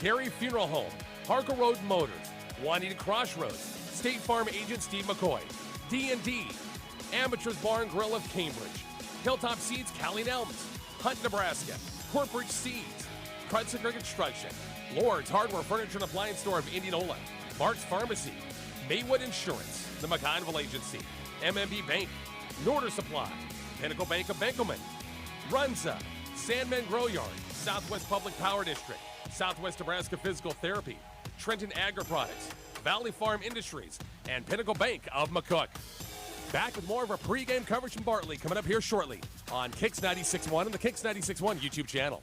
Dairy Funeral Home, Harker Road Motors, Juanita Crossroads, State Farm agent Steve McCoy, D&D, Amateurs Bar and Grill of Cambridge, Hilltop Seeds, Cali and Elms, Hunt, Nebraska, Corporate Seeds, Krutzinger Construction, Lord's Hardware Furniture and Appliance Store of Indianola, Mark's Pharmacy, Maywood Insurance, the McConville Agency, MMB Bank, Norder Supply, Pinnacle Bank of Benkelman, Runza, Sandman Grow Yard, Southwest Public Power District, Southwest Nebraska Physical Therapy, Trenton Agri Products, Valley Farm Industries, and Pinnacle Bank of McCook. Back with more of our pregame coverage from Bartley coming up here shortly on Kicks 96.1 and the Kicks 96.1 YouTube channel.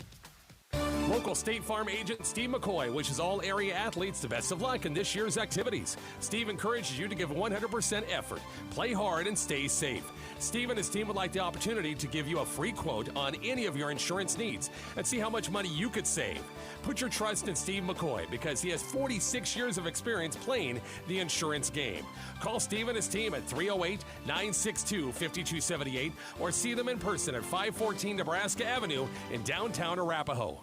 Local State Farm agent Steve McCoy wishes all area athletes the best of luck in this year's activities. Steve encourages you to give 100% effort, play hard, and stay safe. Steve and his team would like the opportunity to give you a free quote on any of your insurance needs and see how much money you could save. Put your trust in Steve McCoy because he has 46 years of experience playing the insurance game. Call Steve and his team at 308-962-5278 or see them in person at 514 Nebraska Avenue in downtown Arapahoe.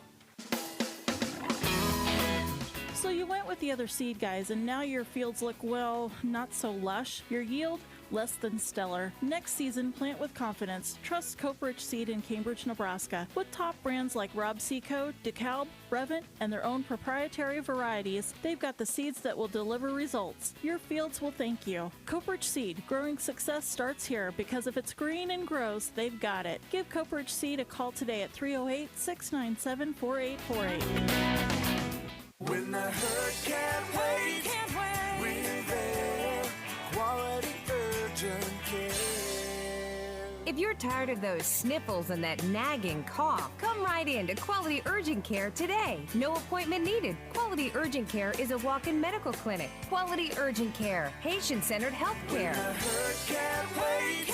So you went with the other seed guys, and now your fields look, well, not so lush. Your yield, less than stellar. Next season, plant with confidence. Trust Coperich Seed in Cambridge, Nebraska. With top brands like Rob Seco, DeKalb, Brevant, and their own proprietary varieties, they've got the seeds that will deliver results. Your fields will thank you. Coperich Seed, growing success starts here because if it's green and grows, they've got it. Give Coperich Seed a call today at 308-697-4848. When the hurt can't wait, we're there. Quality urgent care. If you're tired of those sniffles and that nagging cough, come right in to Quality Urgent Care today. No appointment needed. Quality Urgent Care is a walk-in medical clinic. Quality Urgent Care, patient-centered health care. When the hurt can't wait,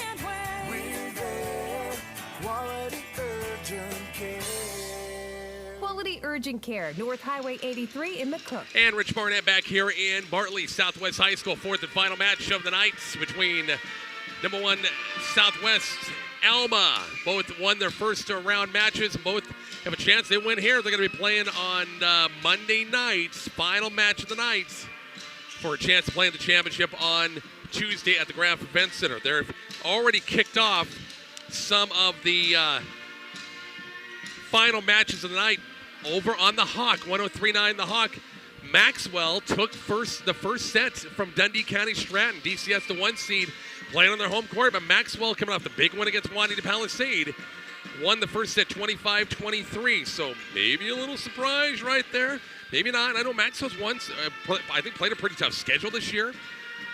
we're there. Quality urgent care. Quality Urgent Care, North Highway 83 in McCook. And Rich Barnett back here in Bartley, Southwest High School, fourth and final match of the night between number one Southwest Alma. Both won their first round matches. Both have a chance. They win here. They're going to be playing on Monday night's final match of the night for a chance to play in the championship on Tuesday at the Graf Event Center. They've already kicked off some of the final matches of the night over on the Hawk, 103.9 the Hawk. Maxwell took the first set from Dundee County Stratton. DCS, the one seed, playing on their home court, but Maxwell coming off the big one against Juanita Palisade, won the first set 25-23. So maybe a little surprise right there. Maybe not. I know Maxwell's once, I think, played a pretty tough schedule this year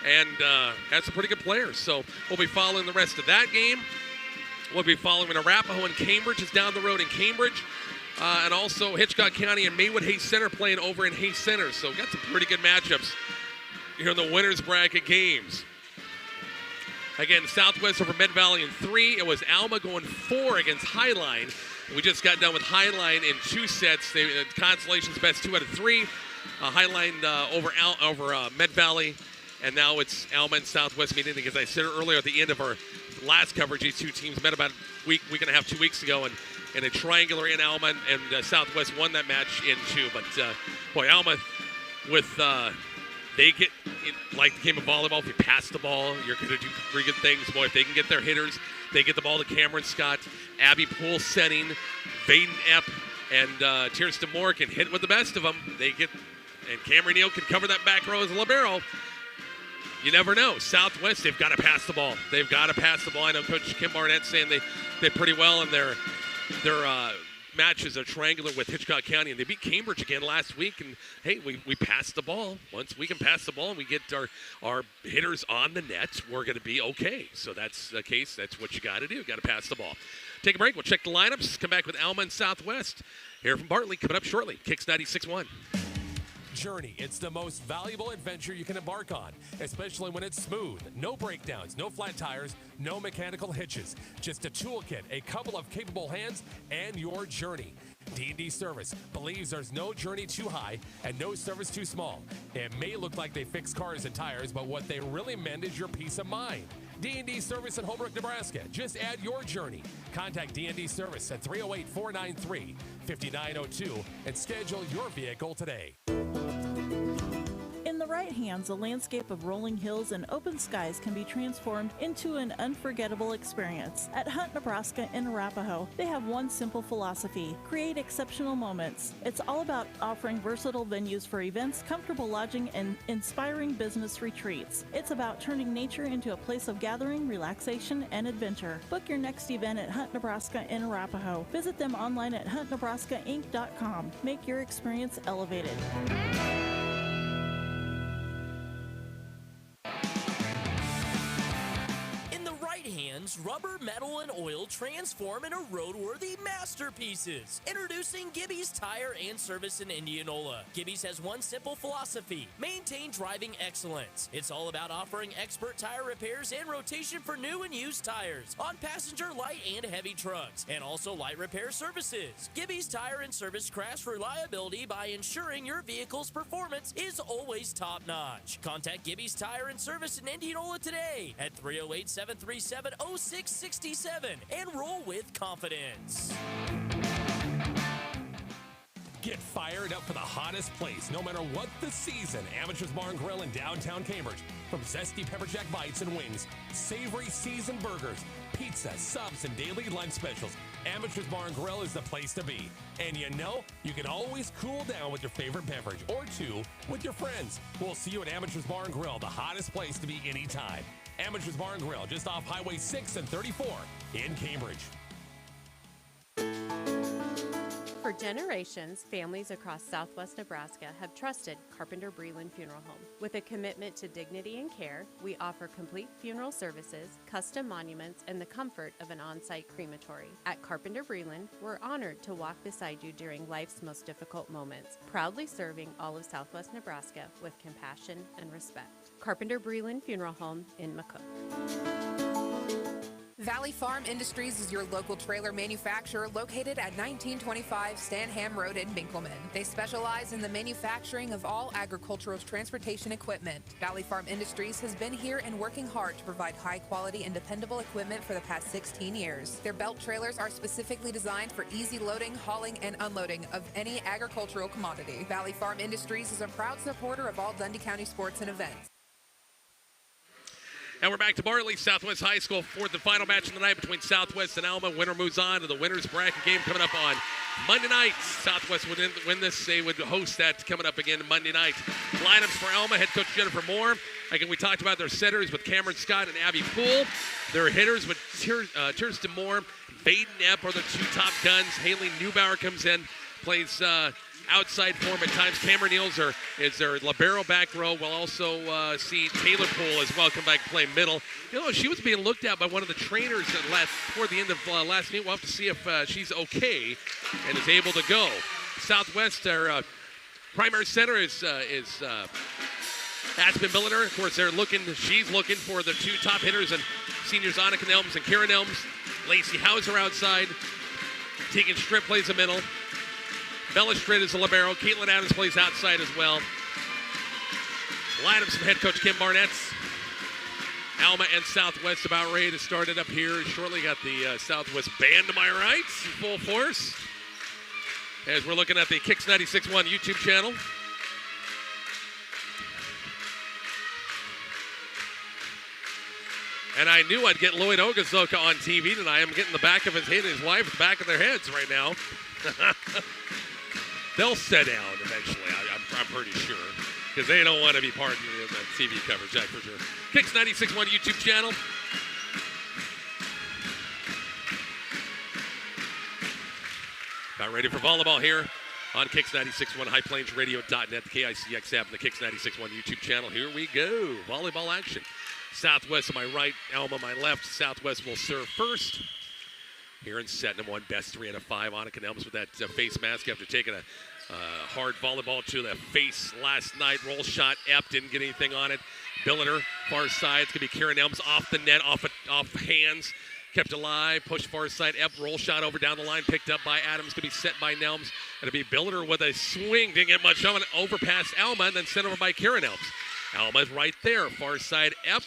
and had some pretty good players. So we'll be following the rest of that game. We'll be following Arapahoe and Cambridge is down the road in Cambridge. And also Hitchcock County and Maywood Hayes Center playing over in Hayes Center. So got some pretty good matchups here in the winners bracket games. Again, Southwest over Med Valley in 3. It was Alma going 4 against Highline. We just got done with Highline in 2 sets. Consolation's best 2 out of 3. Highline over Med Valley. And now it's Alma and Southwest meeting. As I said earlier at the end of our last coverage, these two teams met about a week and a half, 2 weeks ago. And a triangular in Alma, and Southwest won that match in 2. But, boy, Alma with they get, like the game of volleyball, if you pass the ball, you're going to do pretty good things. Boy, if they can get their hitters, they get the ball to Cameron Scott, Abby Poole setting, Vaden Epp, and Kirsten Moore can hit with the best of them. And Cameron Neal can cover that back row as a libero. You never know. Southwest, they've got to pass the ball. They've got to pass the ball. I know Coach Kim Barnett saying they pretty well in their matches are triangular with Hitchcock County, and they beat Cambridge again last week. And hey, we passed the ball. Once we can pass the ball and we get our hitters on the net, we're going to be okay. So that's the case. That's what you got to do. Got to pass the ball. Take a break. We'll check the lineups. Come back with Alma and Southwest here from Bartley coming up shortly. Kicks 96.1. Journey. It's the most valuable adventure you can embark on, especially when it's smooth. No breakdowns, no flat tires, no mechanical hitches. Just a toolkit, a couple of capable hands, and your journey. D&D Service believes there's no journey too high and no service too small. It may look like they fix cars and tires, but what they really meant is your peace of mind. D&D Service in Holbrook, Nebraska. Just add your journey. Contact D&D Service at 308-493-5700. 5902 and schedule your vehicle today. In the right hands, a landscape of rolling hills and open skies can be transformed into an unforgettable experience. At Hunt, Nebraska in Arapahoe, they have one simple philosophy: create exceptional moments. It's all about offering versatile venues for events, comfortable lodging, and inspiring business retreats. It's about turning nature into a place of gathering, relaxation, and adventure. Book your next event at Hunt, Nebraska in Arapahoe. Visit them online at huntnebraskainc.com. Make your experience elevated. Hands, rubber, metal, and oil transform into roadworthy masterpieces. Introducing Gibby's Tire and Service in Indianola. Gibby's has one simple philosophy: maintain driving excellence. It's all about offering expert tire repairs and rotation for new and used tires on passenger, light, and heavy trucks, and also light repair services. Gibby's Tire and Service crafts reliability by ensuring your vehicle's performance is always top-notch. Contact Gibby's Tire and Service in Indianola today at 308-737-0667 and roll with confidence. Get fired up for the hottest place, no matter what the season. Amateurs Bar and Grill in downtown Cambridge. From zesty pepper jack bites and wings, savory seasoned burgers, pizza, subs, and daily lunch specials, Amateurs Bar and Grill is the place to be. And you know, you can always cool down with your favorite beverage or two with your friends. We'll see you at Amateurs Bar and Grill, the hottest place to be anytime. Amateurs Bar and Grill, just off Highway 6 and 34 in Cambridge. For generations, families across southwest Nebraska have trusted Carpenter Breland Funeral Home. With a commitment to dignity and care, we offer complete funeral services, custom monuments, and the comfort of an on-site crematory. At Carpenter Breland, we're honored to walk beside you during life's most difficult moments, proudly serving all of southwest Nebraska with compassion and respect. Carpenter Breland Funeral Home in McCook. Valley Farm Industries is your local trailer manufacturer located at 1925 Stanham Road in Binkelman. They specialize in the manufacturing of all agricultural transportation equipment. Valley Farm Industries has been here and working hard to provide high quality and dependable equipment for the past 16 years. Their belt trailers are specifically designed for easy loading, hauling, and unloading of any agricultural commodity. Valley Farm Industries is a proud supporter of all Dundee County sports and events. And we're back to Bartley, Southwest High School, fourth and final match of the night between Southwest and Alma. Winner moves on to the winner's bracket game coming up on Monday night. Southwest would win this. They would host that coming up again Monday night. Lineups for Alma, head coach Jennifer Moore. Again, we talked about their setters with Cameron Scott and Abby Poole. Their hitters with Kirsten Moore, Baden Epp are the two top guns. Haley Neubauer comes in, plays outside form at times. Cameron Niels is their libero back row. We'll also see Taylor Poole as well come back and play middle. You know, she was being looked at by one of the trainers toward the end of last meet. We'll have to see if she's okay and is able to go. Southwest, their primary center is Aspen Billiner. Of course, she's looking for the two top hitters and seniors Annika Nelms and Karen Nelms. Lacey Hauser outside. Tegan Stripp plays the middle. Bella Stritt is a libero. Caitlin Adams plays outside as well. Lineups from head coach Kim Barnett. Alma and Southwest about ready to start it up here shortly. Got the Southwest band to my right in full force as we're looking at the Kicks 96.1 YouTube channel. And I knew I'd get Lloyd Ogazoka on TV tonight. I'm getting the back of his head and his wife, the back of their heads right now. They'll sit down eventually, I'm pretty sure, because they don't want to be part of the TV coverage, that's for sure. Kicks 96.1 YouTube channel. Got ready for volleyball here on Kicks 96.1, highplainsradio.net, the KICX app, and the Kicks 96.1 YouTube channel. Here we go, volleyball action. Southwest on my right, Alma on my left. Southwest will serve first. Here in set number one, best 3 out of 5. Annika Nelms with that face mask after taking a hard volleyball to the face last night. Roll shot, Epp didn't get anything on it. Billiner, far side. It's going to be Karen Nelms off the net, off hands. Kept alive, pushed far side. Epp, roll shot over down the line, picked up by Adams. Going to be set by Nelms. Going to be Billiner with a swing. Didn't get much on it. Overpass Alma, and then sent over by Karen Nelms. Alma's right there, far side Epp.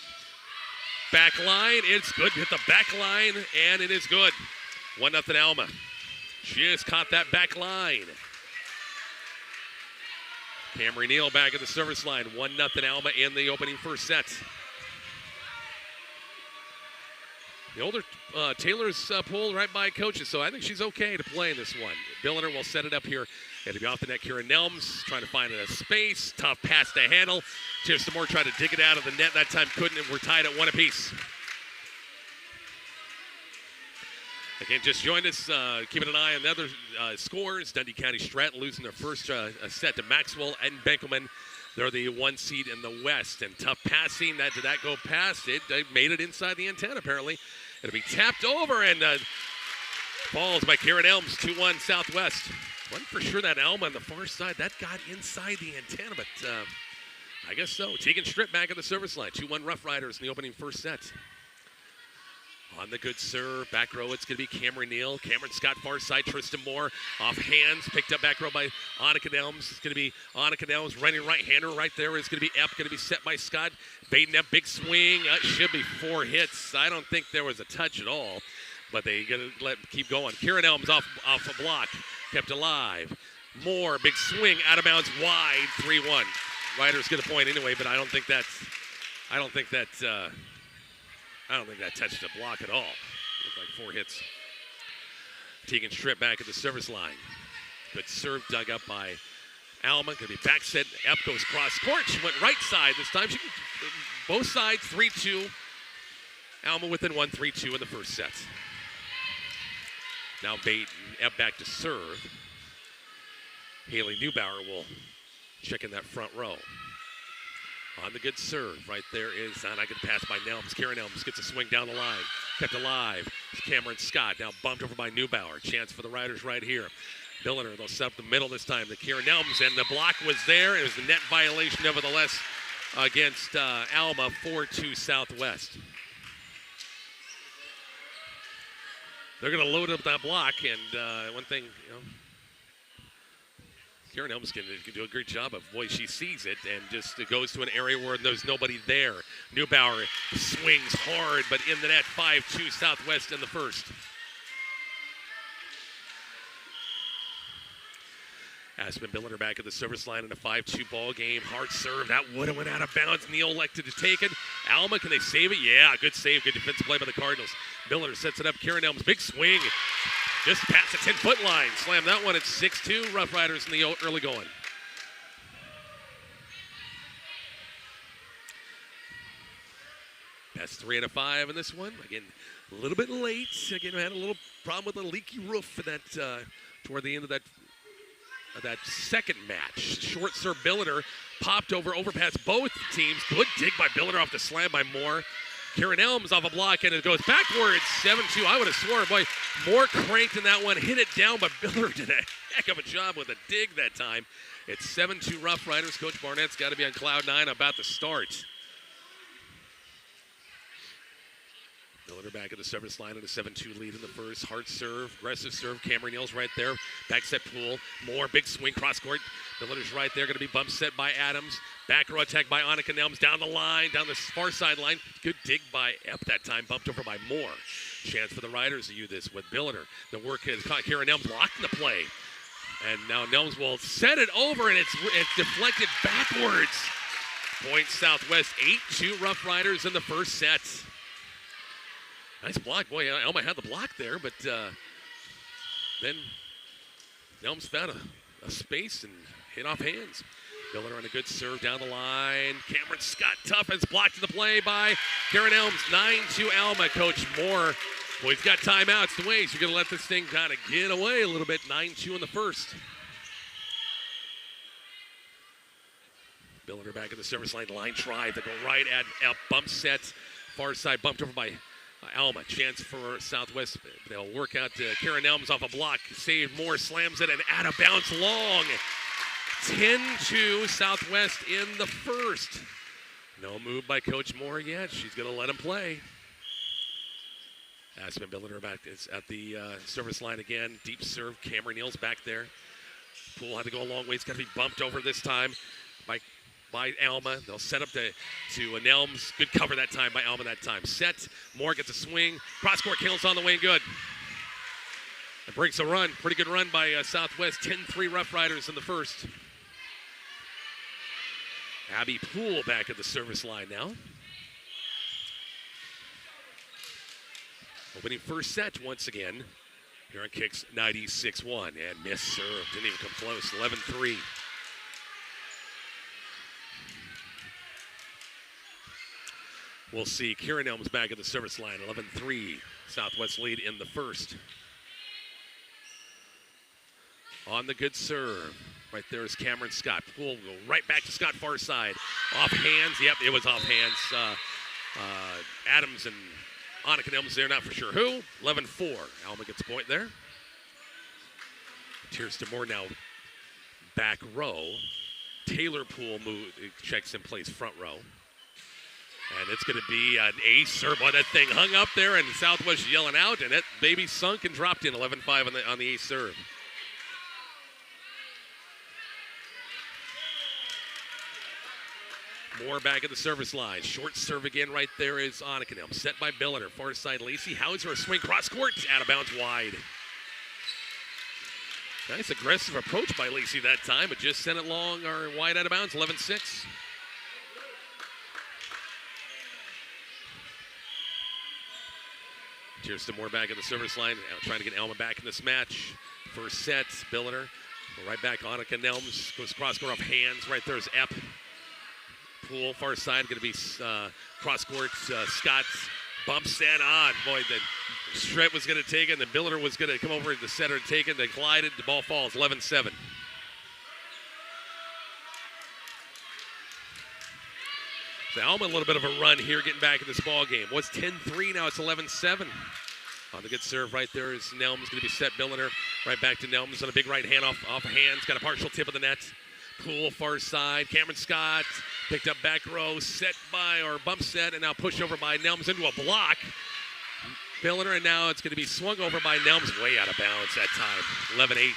Back line, it's good. Hit the back line, and it is good. 1-0 Alma. Just caught that back line. Camry Neal back at the service line. 1-0 Alma in the opening first set. The older Taylor's pulled right by coaches, so I think she's okay to play in this one. Billiner will set it up here. It'll be off the net. Kieran Nelms trying to find a space. Tough pass to handle. Tiff Samore tried to dig it out of the net. That time couldn't, and we're tied at 1 apiece. Again, just joined us, keeping an eye on the other scores. Dundee County Stratton losing their first set to Maxwell and Benkelman. They're the 1 seed in the West. And tough passing. Did that go past it? They made it inside the antenna, apparently. It'll be tapped over and falls by Kieran Elms, 2-1 Southwest. Wasn't for sure that Alma on the far side. That got inside the antenna, but I guess so. Tegan Stripp back at the service line. 2-1 Rough Riders in the opening first set. On the good serve, back row, it's going to be Cameron Neal. Cameron Scott, far side, Tristan Moore, off hands, picked up back row by Annika Nelms. It's going to be Annika Nelms, running right-hander right there. It's going to be Epp, going to be set by Scott. Baden Epp, big swing. It should be 4 hits. I don't think there was a touch at all, but they going to keep going. Kieran Elms off a block, kept alive. Moore, big swing, out of bounds, wide, 3-1. Riders get a point anyway, but I don't think that touched the block at all. Looked like 4 hits. Tegan Stripp back at the service line. Good serve dug up by Alma. Going to be back set. Epp goes cross court. She went right side this time. She both sides, 3-2. Alma within 1, 3-2 in the first set. Now Baden, Epp back to serve. Haley Neubauer will check in that front row. On the good serve, right there is, and I get the pass by Nelms. Karen Nelms gets a swing down the line. Kept alive. It's Cameron Scott, now bumped over by Neubauer. Chance for the Riders right here. Billiner, they'll set up the middle this time. The Karen Nelms, and the block was there. It was the net violation, nevertheless, against Alma, 4-2 Southwest. They're going to load up that block, and one thing, Karen Elms can do a great job of, boy, she sees it and just goes to an area where there's nobody there. Neubauer swings hard, but in the net, 5-2 Southwest in the first. Aspen Billiner back at the service line in a 5-2 ball game. Hard serve, that would have went out of bounds. Neal elected to take it. Alma, can they save it? Yeah, good save, good defensive play by the Cardinals. Billiner sets it up. Karen Elms, big swing. Just past the 10-foot line. Slam that one at 6-2. Rough Riders in the early going. Best 3 out of 5 in this one. Again, a little bit late. Again, we had a little problem with a leaky roof that toward the end of that second match. Short serve Billiner popped overpass both teams. Good dig by Billiner off the slam by Moore. Karen Elms off a block, and it goes backwards, 7-2. I would have sworn, boy, Moore cranked in that one, hit it down, but Billiner did a heck of a job with a dig that time. It's 7-2 Rough Riders. Coach Barnett's got to be on cloud 9 about to start. Billiner back at the service line in a 7-2 lead in the first. Hard serve, aggressive serve. Cameron Neal's right there. Back set Poole. Moore, big swing, cross court. Billiner's right there. Going to be bump set by Adams. Back row attack by Annika Nelms. Down the line, down the far sideline. Good dig by Epp that time. Bumped over by Moore. Chance for the Riders to use this with Billiner. The work is caught. Karen Nelms locked in the play. And now Nelms will set it over, and it's deflected backwards. Point Southwest, 8-2 Rough Riders in the first set. Nice block. Boy, Alma had the block there, but then Nelms found a space and hit off hands. Billiner on a good serve down the line. Cameron Scott tough and it's blocked in the play by Karen Elms. 9-2 Alma. Coach Moore, boy, he's got timeouts to waste. You're going to let this thing kind of get away a little bit. 9-2 in the first. Billiner back at the service line. Line drive. They go right at bump set. Far side bumped over by Alma. Chance for Southwest. They'll work out to Karen Elms off a block. Save Moore, slams it, and out of bounds long. 10-2 Southwest in the first. No move by Coach Moore yet. She's going to let him play. Aspen Billiner back at the service line again. Deep serve. Cameron Neal's back there. Poole had to go a long way. It's got to be bumped over this time by Alma. They'll set up to Nelms. Good cover that time by Alma that time. Set. Moore gets a swing. Cross court kills on the way. Good. It breaks a run. Pretty good run by Southwest. 10-3 Rough Riders in the first. Abby Poole back at the service line now. Opening first set once again. Here on Kicks 96-1. And miss serve. Didn't even come close. 11-3. We'll see. Kieran Elms back at the service line. 11-3. Southwest lead in the first. On the good serve. Right there is Cameron Scott. Poole will go right back to Scott far side. Off hands. Yep, it was off hands. Adams and Annika Elms there, not for sure who. 11-4. Alma gets a point there. Tears to Moore now back row. Taylor Poole checks in place front row. And it's going to be an ace serve. Boy, that thing hung up there, and Southwest yelling out, and that baby sunk and dropped in 11-5 on the ace serve. Moore back at the service line. Short serve again right there is Annika. Set by Billiter. Far side Lacey. Hauser a swing cross court. Out of bounds wide. Nice aggressive approach by Lacey that time, but just sent it long or wide out of bounds. 11-6. Kirsten Moore back at the service line, trying to get Alma back in this match. First set, Billiter. Right back, Annika Nelms goes cross court off hands. Right there is Epp. Poole, far side, going to be cross court. Scott bumps that on. Boy, the Stret was going to take it, and then Billiter was going to come over to the center and take it. They collided. The ball falls. 11-7. So Alma a little bit of a run here, getting back in this ball game. Was 10-3, now it's 11-7. On the good serve right there is Nelms, going to be set. Billiter right back to Nelms on a big right hand off hands. Got a partial tip of the net. Poole far side. Cameron Scott picked up back row, set by or bump set, and now push over by Nelms into a block. Billiter, and now it's going to be swung over by Nelms, way out of bounds that time. 11-8.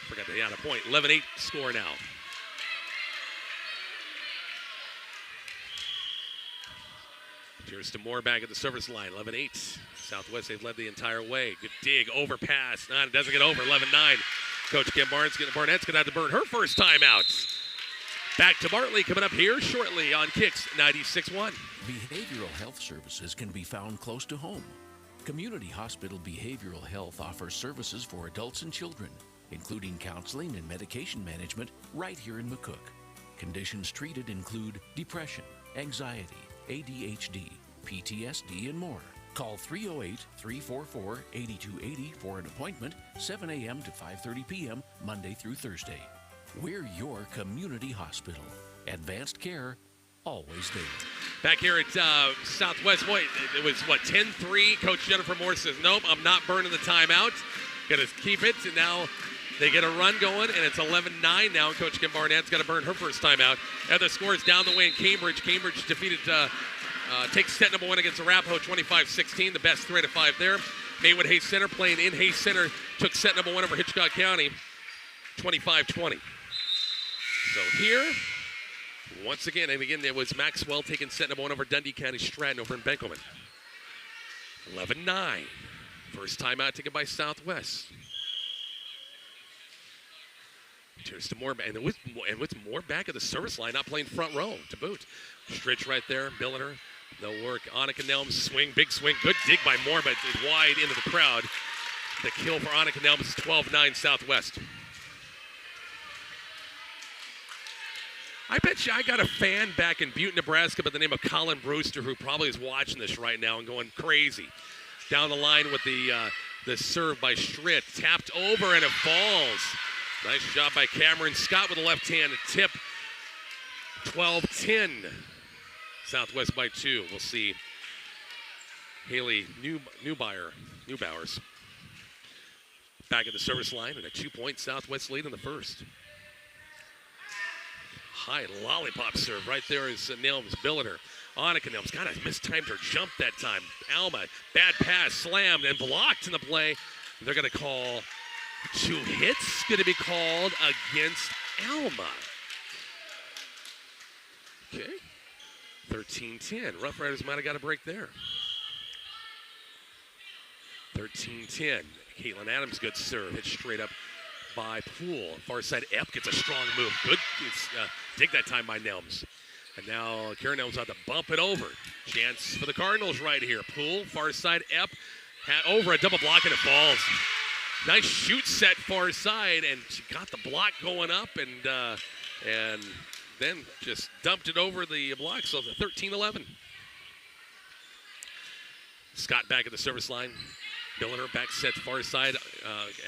Forgot to add a point. 11-8 score now. Kirsten Moore back at the service line. 11-8. Southwest, they've led the entire way. Good dig, overpass. No, it doesn't get over. 11-9. Coach Kim Barnett's going to have to burn her first timeouts. Back to Bartley coming up here shortly on Kicks 96.1. Behavioral health services can be found close to home. Community Hospital Behavioral Health offers services for adults and children, including counseling and medication management right here in McCook. Conditions treated include depression, anxiety, ADHD, PTSD, and more. Call 308-344-8280 for an appointment, 7 a.m. to 5:30 p.m., Monday through Thursday. We're your community hospital. Advanced care, always there. Back here at Southwest, boy, it was, 10-3? Coach Jennifer Moore says, nope, I'm not burning the timeout. Going to keep it, and now they get a run going, and it's 11-9 now. Coach Kim Barnett's got to burn her first timeout. Other scores down the way in Cambridge. Cambridge defeated, takes set number 1 against Arapahoe, 25-16, the best 3 out of 5 there. Maywood Hayes Center playing in Hayes Center took set number 1 over Hitchcock County, 25-20. So here, once again, and again, it was Maxwell taking set number 1 over Dundee County Stratton over in Benkelman. 11-9. First timeout taken by Southwest. Turns to Moore, and with Moore back at the service line, not playing front row to boot. Stritch right there, Billiter. They'll work. Annika Nelms swing, big swing. Good dig by Moore, but it's wide into the crowd. The kill for Annika Nelms is 12-9 Southwest. I bet you I got a fan back in Butte, Nebraska by the name of Colin Brewster, who probably is watching this right now and going crazy. Down the line with the serve by Stritt. Tapped over and it falls. Nice job by Cameron Scott with a left hand tip. 12-10. Southwest by 2. We'll see Haley Neubauers back at the service line and a 2-point Southwest lead in the first. High lollipop serve. Right there is Nelms. Billiter. Annika Nelms kind of mistimed her jump that time. Alma, bad pass, slammed and blocked in the play. They're going to call 2 hits. Going to be called against Alma. Okay. 13-10. Rough Riders might have got a break there. 13-10. Caitlin Adams, good serve. Hit straight up by Poole. Far side, Epp gets a strong move. Good dig that time by Nelms. And now Karen Nelms out to bump it over. Chance for the Cardinals right here. Poole, far side, Epp. Over a double block and it falls. Nice shoot set far side, and she got the block going up and then just dumped it over the block. So it's a 13-11. Scott back at the service line. Billiner back set far side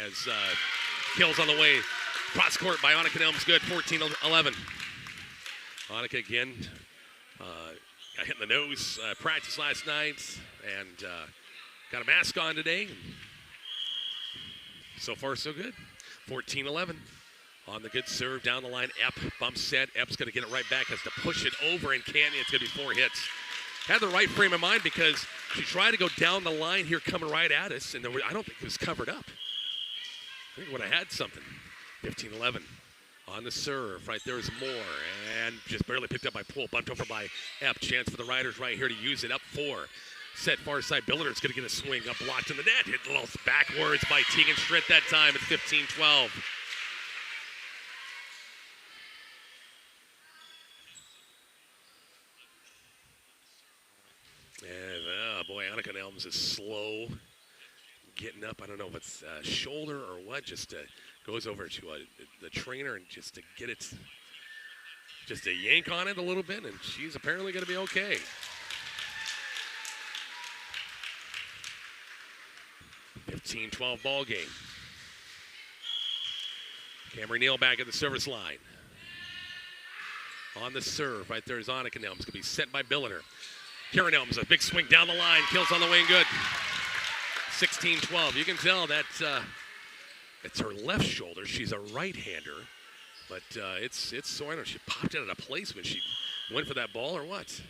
as Kills on the way. Cross court by Annika Nelms, good, 14-11. Annika again got hit in the nose, practice last night, and got a mask on today. So far, so good. 14-11. On the good serve, down the line, Epp bump set. Epp's going to get it right back, has to push it over, and Canyon, it's going to be 4 hits. Had the right frame of mind because she tried to go down the line here coming right at us, and I don't think it was covered up. I think when I had something. 15-11 on the serve. Right there is Moore, and just barely picked up by Poole. Bumped over by Epp. Chance for the Riders right here to use it. Up 4. Set far side. Billiner's going to get a swing. Up blocked in the net. Hit a little backwards by Tegan Stritt that time at 15-12. And, boy, Annika Nelms is slow getting up. I don't know if it's shoulder or what. Just goes over to the trainer and just to get it, just a yank on it a little bit, and she's apparently going to be okay. (15-12) ball game. Cameron Neal back at the service line. On the serve, right there is Annika Nelms. Going to be set by Billiner. Karen Nelms, a big swing down the line. Kills on the way and good. 16-12. You can tell that it's her left shoulder. She's a right-hander, but it's sore. I don't know, she popped it out of place when she went for that ball or what.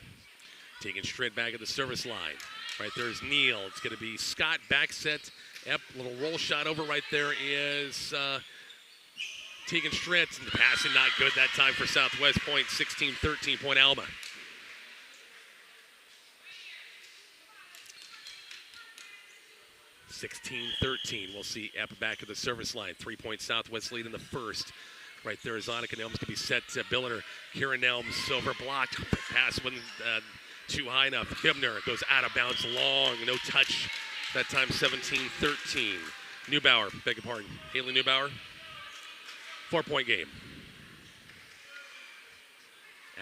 Taking straight back at the service line. Right there's Neal. It's going to be Scott back set. Epp, little roll shot over right there is Tegan Stritt. And the passing not good that time for Southwest Point. 16-13 point Alma. (16-13). We'll see Epp back at the service line. 3-point Southwest lead in the first. Right there is Annika Nelms to be set to Billiner. Karen Nelms over blocked. Pass wasn't too high enough. Hibner goes out of bounds long. No touch that time. 17-13. Neubauer, beg your pardon. Haley Neubauer. 4-point game.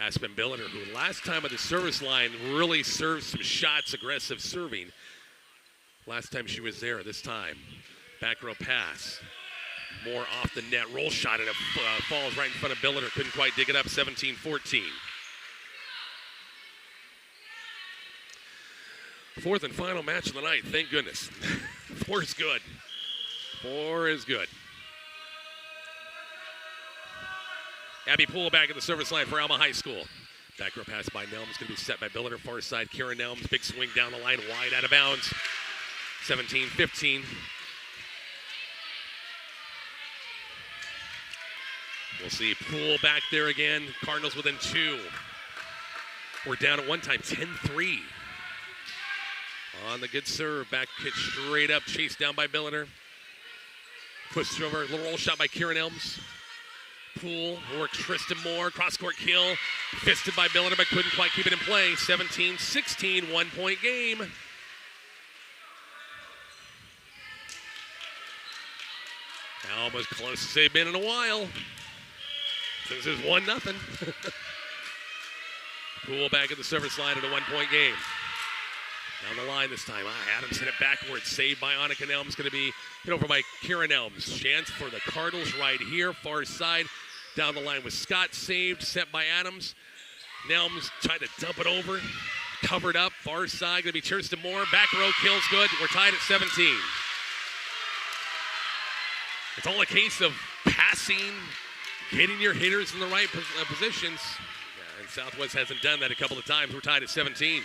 Aspen Billiner, who last time at the service line really served some shots, aggressive serving. Last time she was there, this time. Back row pass. More off the net. Roll shot, and it falls right in front of Billiner. Couldn't quite dig it up. 17-14. Fourth and final match of the night. Thank goodness. 4 is good. 4 is good. Abby Poole back at the service line for Alma High School. Back row pass by Nelms. Going to be set by Billiner. Far side, Karen Nelms. Big swing down the line. Wide out of bounds. 17-15. We'll see Poole back there again. Cardinals within 2. We're down at one time, 10-3. On the good serve, back pitch straight up, chased down by Billiner. Pushed over, little roll shot by Kieran Elms. Poole works Tristan Moore, cross-court kill. Fisted by Billiner, but couldn't quite keep it in play. 17-16, 1-point game. Almost close as they've been in a while. This is 1-0. Poole back at the service line at a 1-point game. Down the line this time. Adams hit it backwards. Saved by Annika Nelms. Going to be hit over by Kieran Elms. Chance for the Cardinals right here. Far side. Down the line with Scott. Saved. Set by Adams. Nelms tried to dump it over. Covered up. Far side. Going to be Kirsten Moore. Back row kills good. We're tied at 17. It's all a case of passing, getting your hitters in the right positions. And Southwest hasn't done that a couple of times. We're tied at 17.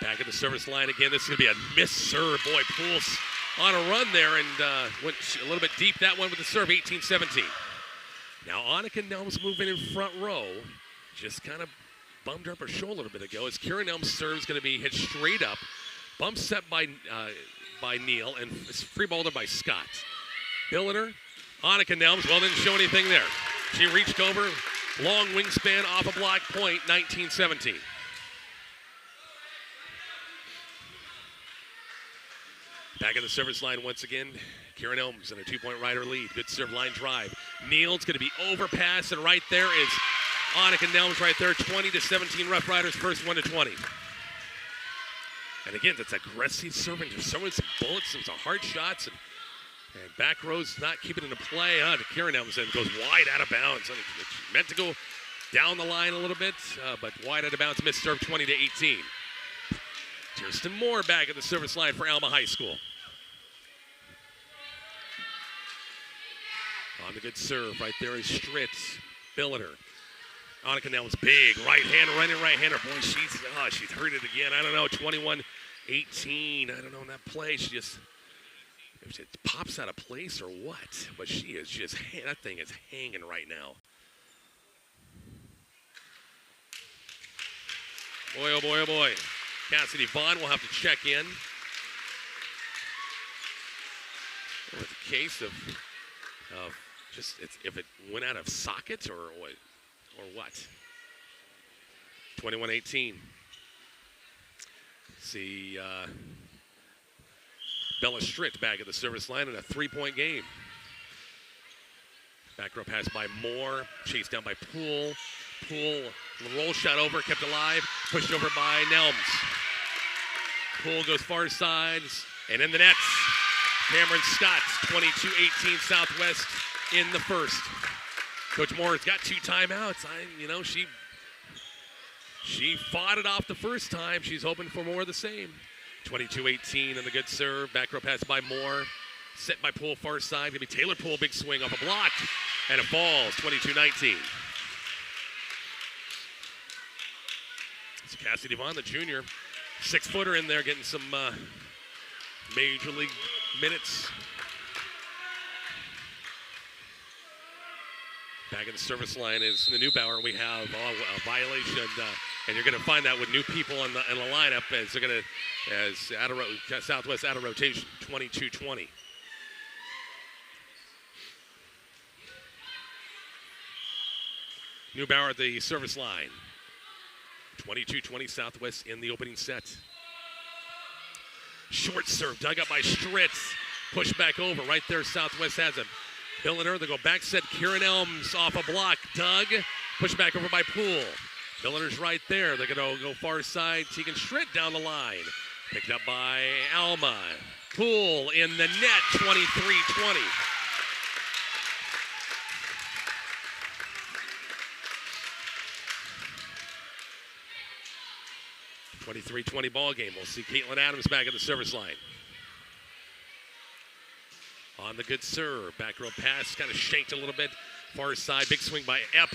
Back at the service line again. This is going to be a missed serve. Boy, Poole's on a run there and went a little bit deep that one with the serve, 18-17. Now Annika Nelms moving in front row. Just kind of bummed her up her shoulder a little bit ago. As Kieran Elms serve is going to be hit straight up. Bump set by Neal and it's free balled by Scott. Billiter, Annika Nelms, well, didn't show anything there. She reached over, long wingspan off a block, point, 19-17. Back at the service line once again. Kieran Elms in a 2-point rider lead. Good serve line drive. Neal's going to be overpassed, and right there is Annika Nelms right there. 20-17 Rough Riders, first 1-20. And again, that's aggressive serving. There's some bullets, some hard shots, and back row's not keeping it in play. To Kieran Elms and goes wide out of bounds. It's meant to go down the line a little bit, but wide out of bounds. Missed serve, 20-18. Kirsten Moore back at the service line for Alma High School. On the good serve, right there is Stritz. Billiter. Annika Nelms big right hand, running right hander. Boy, she's hurt it again. I don't know, 21-18. I don't know in that play. She just it pops out of place or what? But she is just that thing is hanging right now. Boy, oh boy, oh boy. Cassidy Vaughn will have to check in. It's a case of just if it went out of socket or what. 21-18. See Bella Stritt back at the service line in a 3-point game. Back row pass by Moore, chased down by Poole. Poole, roll shot over, kept alive, pushed over by Nelms. Poole goes far sides, and in the nets, Cameron Scott, 22-18 Southwest in the first. Coach Moore has got 2 timeouts. She fought it off the first time. She's hoping for more of the same. 22-18 and the good serve. Back row pass by Moore. Set by Poole far side. Gonna be Taylor Poole, big swing off a block. And it falls, 22-19. It's Cassidy Vaughn, the junior. 6-footer in there getting some major league minutes. Back in the service line is the Neubauer. We have a violation, and you're going to find that with new people in the lineup as they're going to Southwest out of rotation, 22-20. Neubauer at the service line, 22-20 Southwest in the opening set. Short serve dug up by Stritz, pushed back over. Right there, Southwest has him. Billiter, they go back set. Kieran Elms off a block. Doug, pushed back over by Poole. Billiter's right there. They're going to go far side. Tegan Stritt down the line. Picked up by Alma. Poole in the net, 23-20. .23-20 ball game. We'll see Caitlin Adams back at the service line. On the good serve, back row pass, kind of shanked a little bit. Far side, big swing by Epp.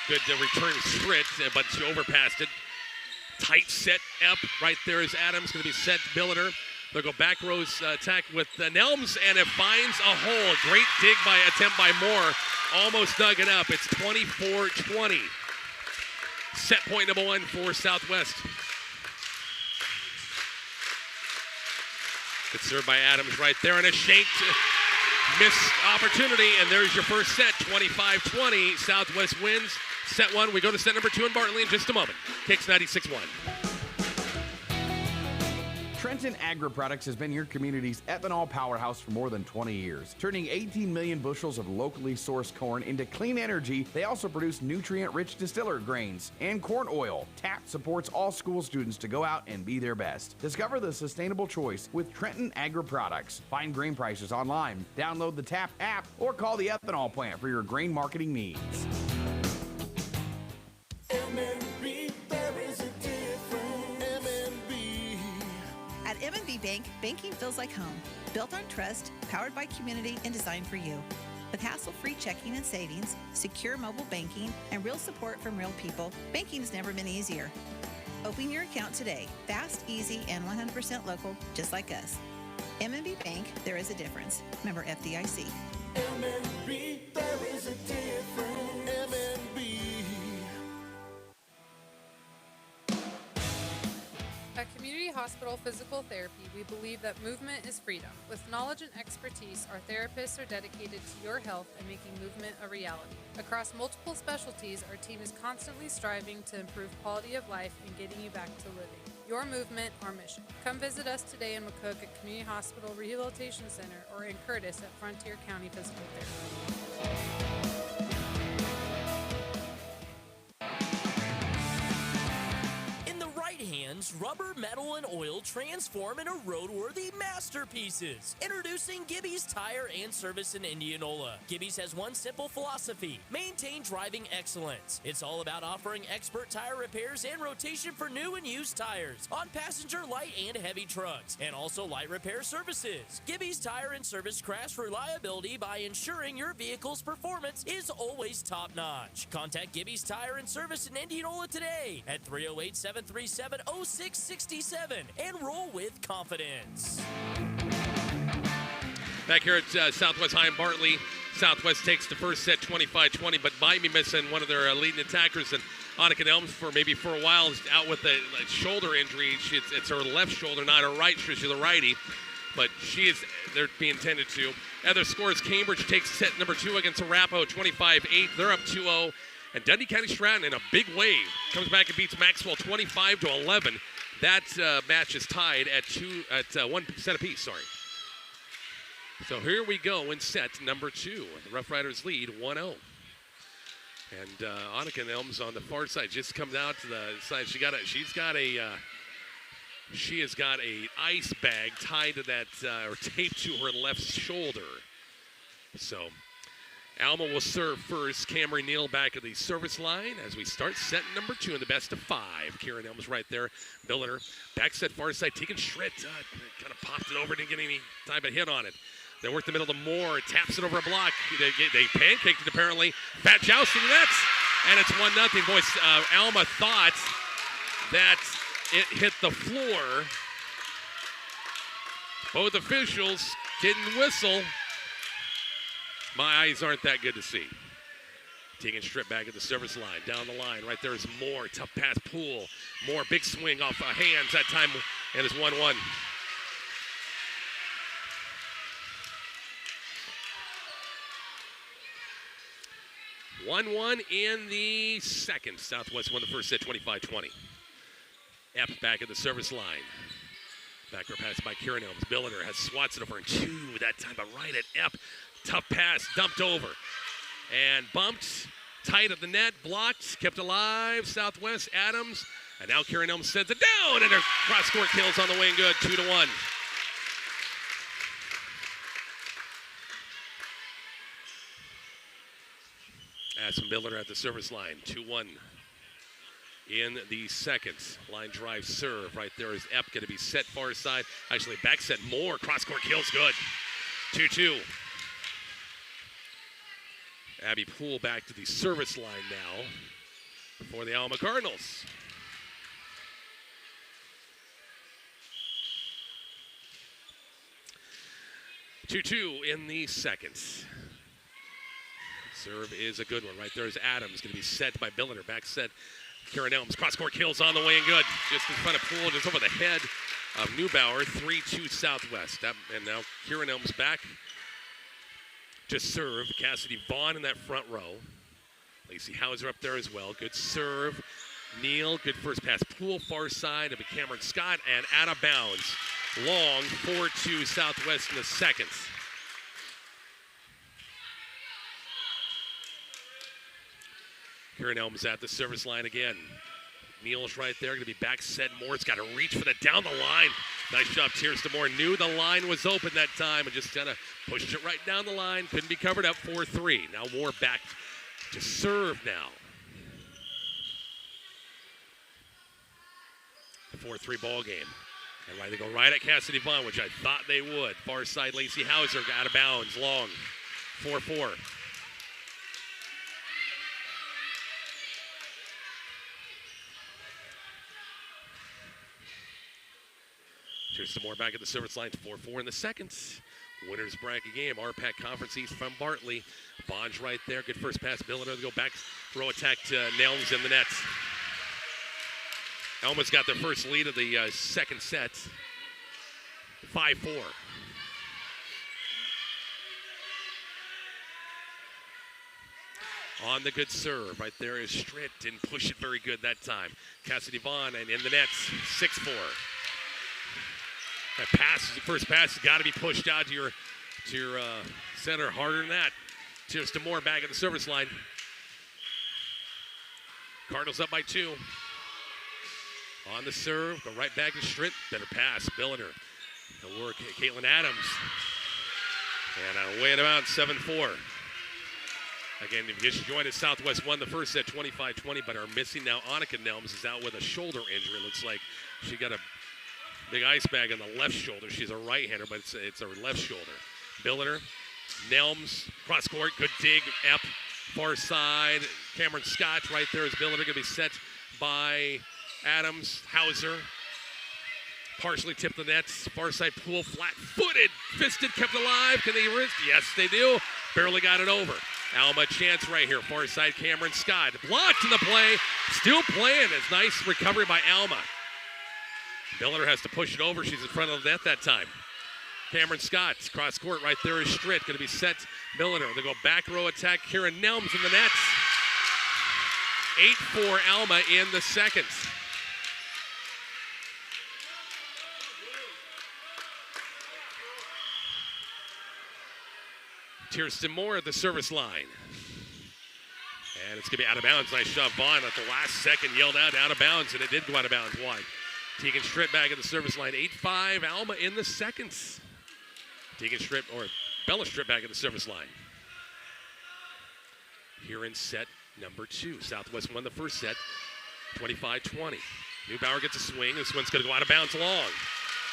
Good return Stritt, but she overpassed it. Tight set, Epp. Right there is Adams, going to be set Billiter. They'll go back rows attack with Nelms, and it finds a hole. Great dig attempt by Moore. Almost dug it up. It's 24-20. Set point number 1 for Southwest. Good serve by Adams right there, and a shanked missed opportunity, and there's your first set, 25-20. Southwest wins set 1. We go to set number 2 in Bartley in just a moment. Kicks 96-1. Trenton Agri-Products has been your community's ethanol powerhouse for more than 20 years. Turning 18 million bushels of locally sourced corn into clean energy, they also produce nutrient-rich distiller grains and corn oil. TAP supports all school students to go out and be their best. Discover the sustainable choice with Trenton Agri-Products. Find grain prices online, download the TAP app, or call the ethanol plant for your grain marketing needs. MNB, there is a difference. MNB. At M&B Bank, banking feels like home. Built on trust, powered by community, and designed for you. With hassle-free checking and savings, secure mobile banking, and real support from real people, banking's never been easier. Open your account today. Fast, easy, and 100% local, just like us. M&B Bank, there is a difference. Member FDIC. MNB, there is a difference. MNB. Hospital Physical Therapy, we believe that movement is freedom. With knowledge and expertise, our therapists are dedicated to your health and making movement a reality. Across multiple specialties, our team is constantly striving to improve quality of life and getting you back to living. Your movement, our mission. Come visit us today in McCook at Community Hospital Rehabilitation Center or in Curtis at Frontier County Physical Therapy. Hands, rubber, metal, and oil transform into roadworthy masterpieces. Introducing Gibby's Tire and Service in Indianola. Gibby's has one simple philosophy: maintain driving excellence. It's all about offering expert tire repairs and rotation for new and used tires on passenger, light, and heavy trucks, and also light repair services. Gibby's Tire and Service crafts reliability by ensuring your vehicle's performance is always top-notch. Contact Gibby's Tire and Service in Indianola today at 308-737-0667 and roll with confidence. Back here at Southwest High in Bartley, Southwest takes the first set 25-20, but Miami missing one of their leading attackers, and Annika Elms for a while is out with a shoulder injury. It's her left shoulder, not her right. She's a righty, but they're being tended to. Other scores: Cambridge takes set number 2 against Arapahoe 25-8. They're up 2-0. And Dundee County Stratton, in a big way, comes back and beats Maxwell 25-11. That match is tied at 1 set apiece. So here we go in set number 2. The Rough Riders lead 1-0. And Annika Elms on the far side just comes out to the side. She has got a ice bag tied to that or taped to her left shoulder. So Alma will serve first. Camry Neal back at the service line as we start set number 2 in the best of 5. Kieran Elms right there. Billiter back set far side. Tegan Schritt kind of popped it over. Didn't get any time to hit on it. They work the middle to Moore. Taps it over a block. They pancaked it apparently. Fat joust to the nets. And it's 1-0. Boys, Alma thought that it hit the floor. Both officials didn't whistle. My eyes aren't that good to see. Tegan Strip back at the service line. Down the line. Right there is Moore. Tough pass. Poole. Moore. Big swing off hands that time. And it's 1-1. In the second. Southwest won the first set 25-20. Epp back at the service line. Backer pass by Kieran Elms. Billiter has swats it over in 2 that time, but right at Epp. Tough pass, dumped over. And bumped, tight at the net, blocked, kept alive, Southwest, Adams. And now Kieran Elms sends it down, and her cross-court kills on the way and good, 2-1. Aspen Billiter at the service line, 2-1. In the second, line drive serve. Right there is Epp going to be set far side. Actually, back set more. Cross-court kills good. 2-2. Abby Poole back to the service line now for the Alma Cardinals. In the second. Serve is a good one. Right there is Adams. Going to be set by Billiter. Back set. Kieran Elms. Cross-court kills on the way and good. Just in front of Poole, just over the head of Neubauer. 3-2 Southwest. And now Kieran Elms back to serve. Cassidy Vaughn in that front row. Lacey Hauser up there as well. Good serve. Neal, good first pass. Poole far side of Cameron Scott and out of bounds. Long, 4-2 Southwest in the second. Kieran Elms at the service line again. Neal's right there, going to be back set. Moore's got to reach for the down the line. Nice job, Tears to Moore. Knew the line was open that time and just kind of pushed it right down the line. Couldn't be covered up, 4-3. Now Moore back to serve now. The 4-3 ball game. And they go right at Cassidy Vaughn, which I thought they would. Far side, Lacey Hauser out of bounds, long. 4-4. Here's some more back at the service line. 4-4 in the second. Winners bracket game. RPAC Conference East from Bartley. Bonds right there. Good first pass. Billiter to go back. Throw attack to Nelms in the net. Alma's got their first lead of the second set, 5-4. On the good serve, right there is Stritt, didn't push it very good that time. Cassidy Vaughn, and in the nets, 6-4. That pass, the first pass, has got to be pushed out to your center harder than that. Cheers to Moore back at the service line. Cardinals up by 2. On the serve, go right back to Stritt. Better pass, Billiner. He'll work Caitlin Adams. And away at about 7-4. Again, if you just joined us, Southwest won the first set 25-20, but are missing now. Annika Nelms is out with a shoulder injury. Looks like she got a big ice bag on the left shoulder. She's a right-hander, but it's her left shoulder. Billiner, Nelms, cross court, good dig, Epp, far side. Cameron Scott right there is Billiner, going to be set by Adams. Hauser, partially tipped the nets. Far side Poole, flat-footed, fisted, kept alive. Can they risk? Yes, they do. Barely got it over. Alma chance right here. Far side Cameron Scott. Blocked in the play. Still playing. It's nice recovery by Alma. Billiner has to push it over. She's in front of the net that time. Cameron Scott. Cross court right there is Stritt. Going to be set. Billiner. They go back row attack. Karen Nelms in the nets. 8-4 Alma in the second. Kirsten Moore at the service line. And it's going to be out of bounds. Nice shot. Vaughn at the last second yelled out of bounds, and it did go out of bounds wide. Tegan Stritt back at the service line. 8-5 Alma in the seconds. Tegan Stritt, or Bella Stritt back at the service line. Here in set number 2. Southwest won the first set, 25-20. Neubauer gets a swing. This one's going to go out of bounds long.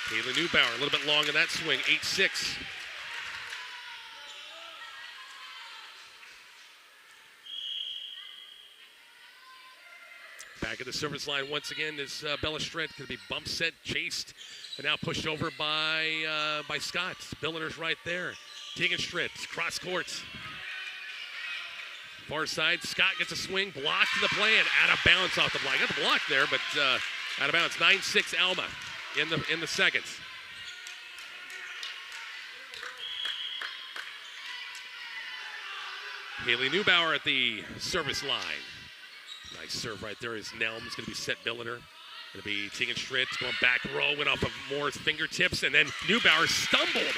Kayla Neubauer a little bit long in that swing. 8-6. Back at the service line once again is Bella Stritt. Going to be bump set, chased, and now pushed over by Scott. Billiner's right there. Tegan Stritt, cross court. Far side, Scott gets a swing, blocked in the play, and out of bounds off the block. Got the block there, but out of bounds. 9-6 Alma in the second. Haley Neubauer at the service line. Nice serve right there is Nelms. Going to be set Billiner. Going to be Tegan Stritt going back row, went off of Moore's fingertips, and then Neubauer stumbled.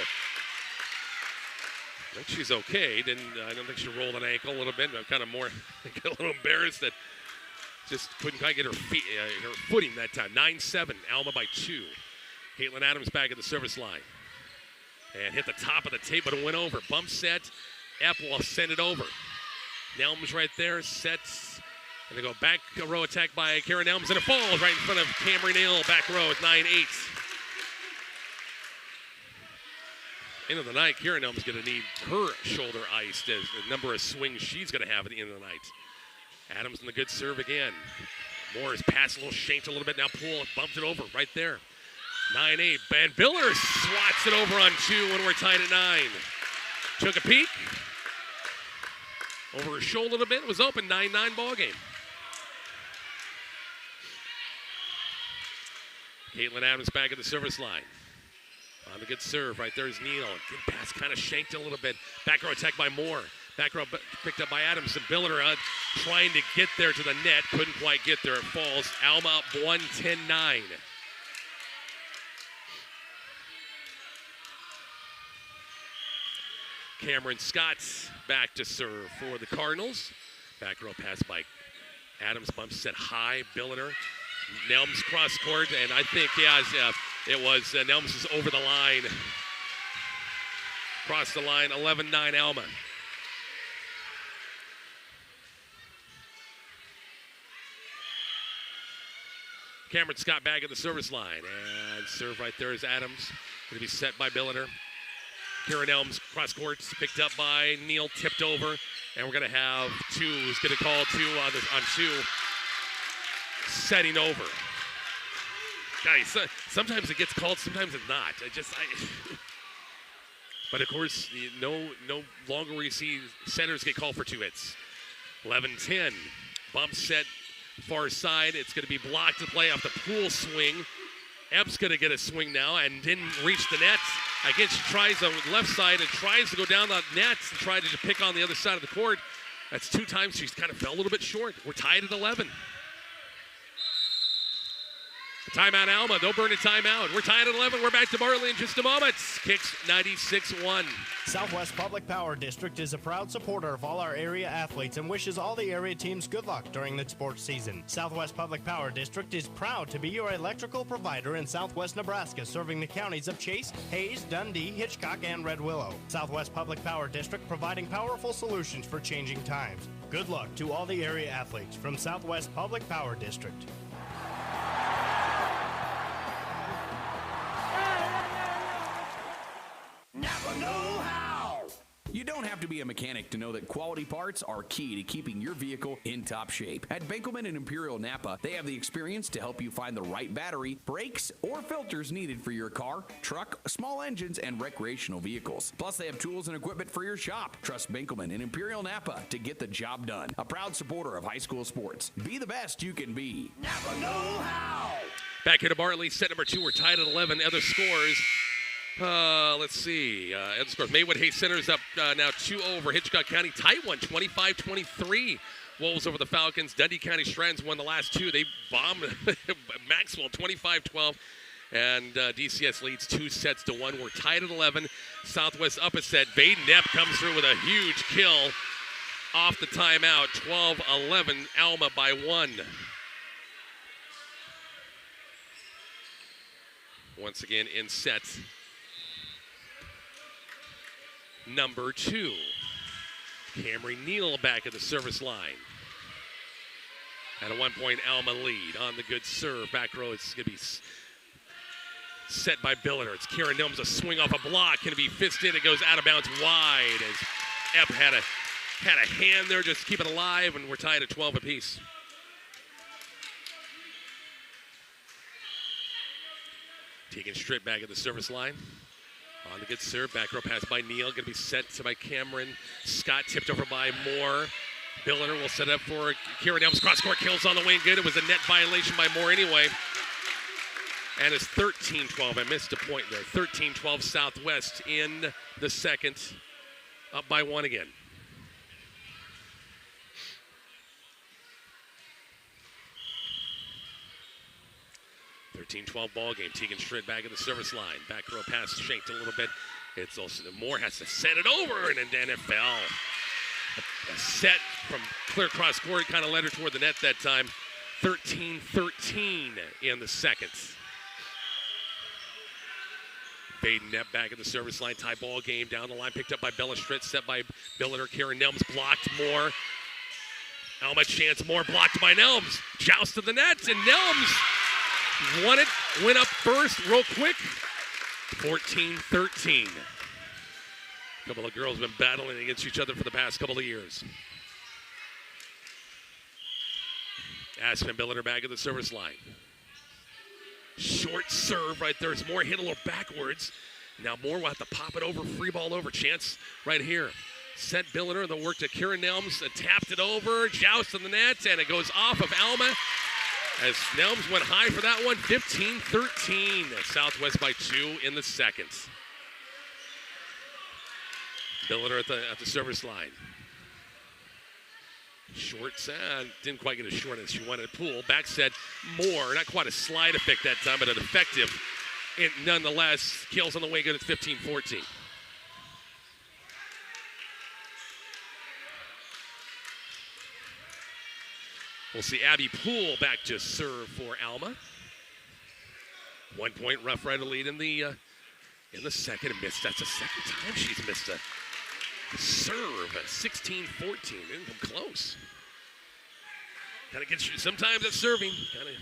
I think she's okay. I don't think she rolled an ankle a little bit. I'm kind of more a little embarrassed that just couldn't quite get her footing that time. 9-7, Alma by 2. Caitlin Adams back at the service line. And hit the top of the tape, but it went over. Bump set. Epp will send it over. Nelms right there, sets. And they go back row attack by Karen Nelms, and it falls right in front of Cameron Hill. Back row at 9-8. End of the night, Karen Nelms is going to need her shoulder iced as the number of swings she's going to have at the end of the night. Adams in the good serve again. Moore has passed a little, shanked a little bit. Now Poole bumped it over right there. 9-8. Van Biller swats it over on 2 when we're tied at 9. Took a peek. Over her shoulder a little bit. It was open. 9-9 ball game. Caitlin Adams back at the service line. On the good serve. Right there is Neal. Good pass, kind of shanked a little bit. Back row attack by Moore. Back row picked up by Adams. And Billiner trying to get there to the net. Couldn't quite get there. It falls. Alma up 1, 10-9. Cameron Scott's back to serve for the Cardinals. Back row pass by Adams. Bump set high. Billiner. Nelms cross court, and I think, it was Nelms is over the line. Cross the line, 11-9 Alma. Cameron Scott back at the service line, and serve right there is Adams. Going to be set by Billiner. Karen Nelms cross court, picked up by Neal, tipped over, and we're going to have 2. Who's going to call 2 on 2. Setting over. Guys, sometimes it gets called, sometimes it's not. But of course, no longer we see centers get called for 2 hits. 11-10. Bump set Far side, it's going to be blocked to play off the Poole swing. Ebb's going to get a swing now and didn't reach the net. Again, she tries on the left side and tries to go down the net and try to pick on the other side of the court. That's 2 times she's kind of fell a little bit short. We're tied at 11. Timeout Alma. They'll burn a timeout. We're tied at 11. We're back to Bartley in just a moment. Kicks 96-1. Southwest Public Power District is a proud supporter of all our area athletes and wishes all the area teams good luck during the sports season. Southwest Public Power District is proud to be your electrical provider in Southwest Nebraska, serving the counties of Chase, Hayes, Dundee, Hitchcock, and Red Willow. Southwest Public Power District providing powerful solutions for changing times. Good luck to all the area athletes from Southwest Public Power District. Never know how. You don't have to be a mechanic to know that quality parts are key to keeping your vehicle in top shape. At Benkelman and Imperial Napa, they have the experience to help you find the right battery, brakes, or filters needed for your car, truck, small engines, and recreational vehicles. Plus, they have tools and equipment for your shop. Trust Benkelman and Imperial Napa to get the job done. A proud supporter of high school sports. Be the best you can be. Never know how. Back here to Bartley, set number 2. We're tied at 11. Other scores. Let's see. Other scores. Maywood Hayes Center's up now 2 over Hitchcock County. Tight one, 25-23. Wolves over the Falcons. Dundee County Strands won the last 2. They bombed Maxwell 25-12. And DCS leads 2-1. We're tied at 11. Southwest up a set. Baden Knapp comes through with a huge kill off the timeout. 12-11. Alma by 1. Once again in set number 2. Camry Neal back at the service line. At a 1-point Alma lead on the good serve. Back row, it's going to be set by Billiter. It's Kieran Nelms, a swing off a block. Going to be fisted. It goes out of bounds wide as Epp had a hand there just to keep it alive, and we're tied at 12 apiece. Tegan Stritt back at the service line. On the good serve. Back row pass by Neal. Going to be set by Cameron. Scott tipped over by Moore. Billiter will set up for Kieran Elms. Cross-court kills on the wing. Good. It was a net violation by Moore anyway. And it's 13-12. I missed a point there. 13-12 Southwest in the second. Up by 1 again. .12 ball game. Tegan Stritt back at the service line. Back row pass shanked a little bit. It's also Moore has to set it over, and then it fell. A set from clear cross court kind of led her toward the net that time. 13-13 in the second. Baden Knapp back at the service line. Tie ball game down the line. Picked up by Bella Stritt. Set by Billiter. Karen Nelms blocked. Moore. Alma chance. Moore blocked by Nelms. Joust to the net, and Nelms won it, went up first real quick. 14-13. A couple of girls have been battling against each other for the past couple of years. Aspen Billiter back at the service line. Short serve right there. As Moore hit a little backwards. Now Moore will have to pop it over, free ball over. Chance right here. Set Billiter, the work to Kieran Nelms, tapped it over, joust in the net, and it goes off of Alma. As Nelms went high for that one, 15-13. Southwest by 2 in the second. Billiter at the service line. Short, didn't quite get a short as she wanted a Poole. Back set, Moore, not quite a slide effect that time, but an effective. It nonetheless, kills on the way good at 15-14. We'll see Abby Poole back to serve for Alma. 1 point Rough Rider lead in the second. Missed. That's the second time she's missed a serve at 16-14. Didn't come close. Kind of gets you. Sometimes it's serving. Kind of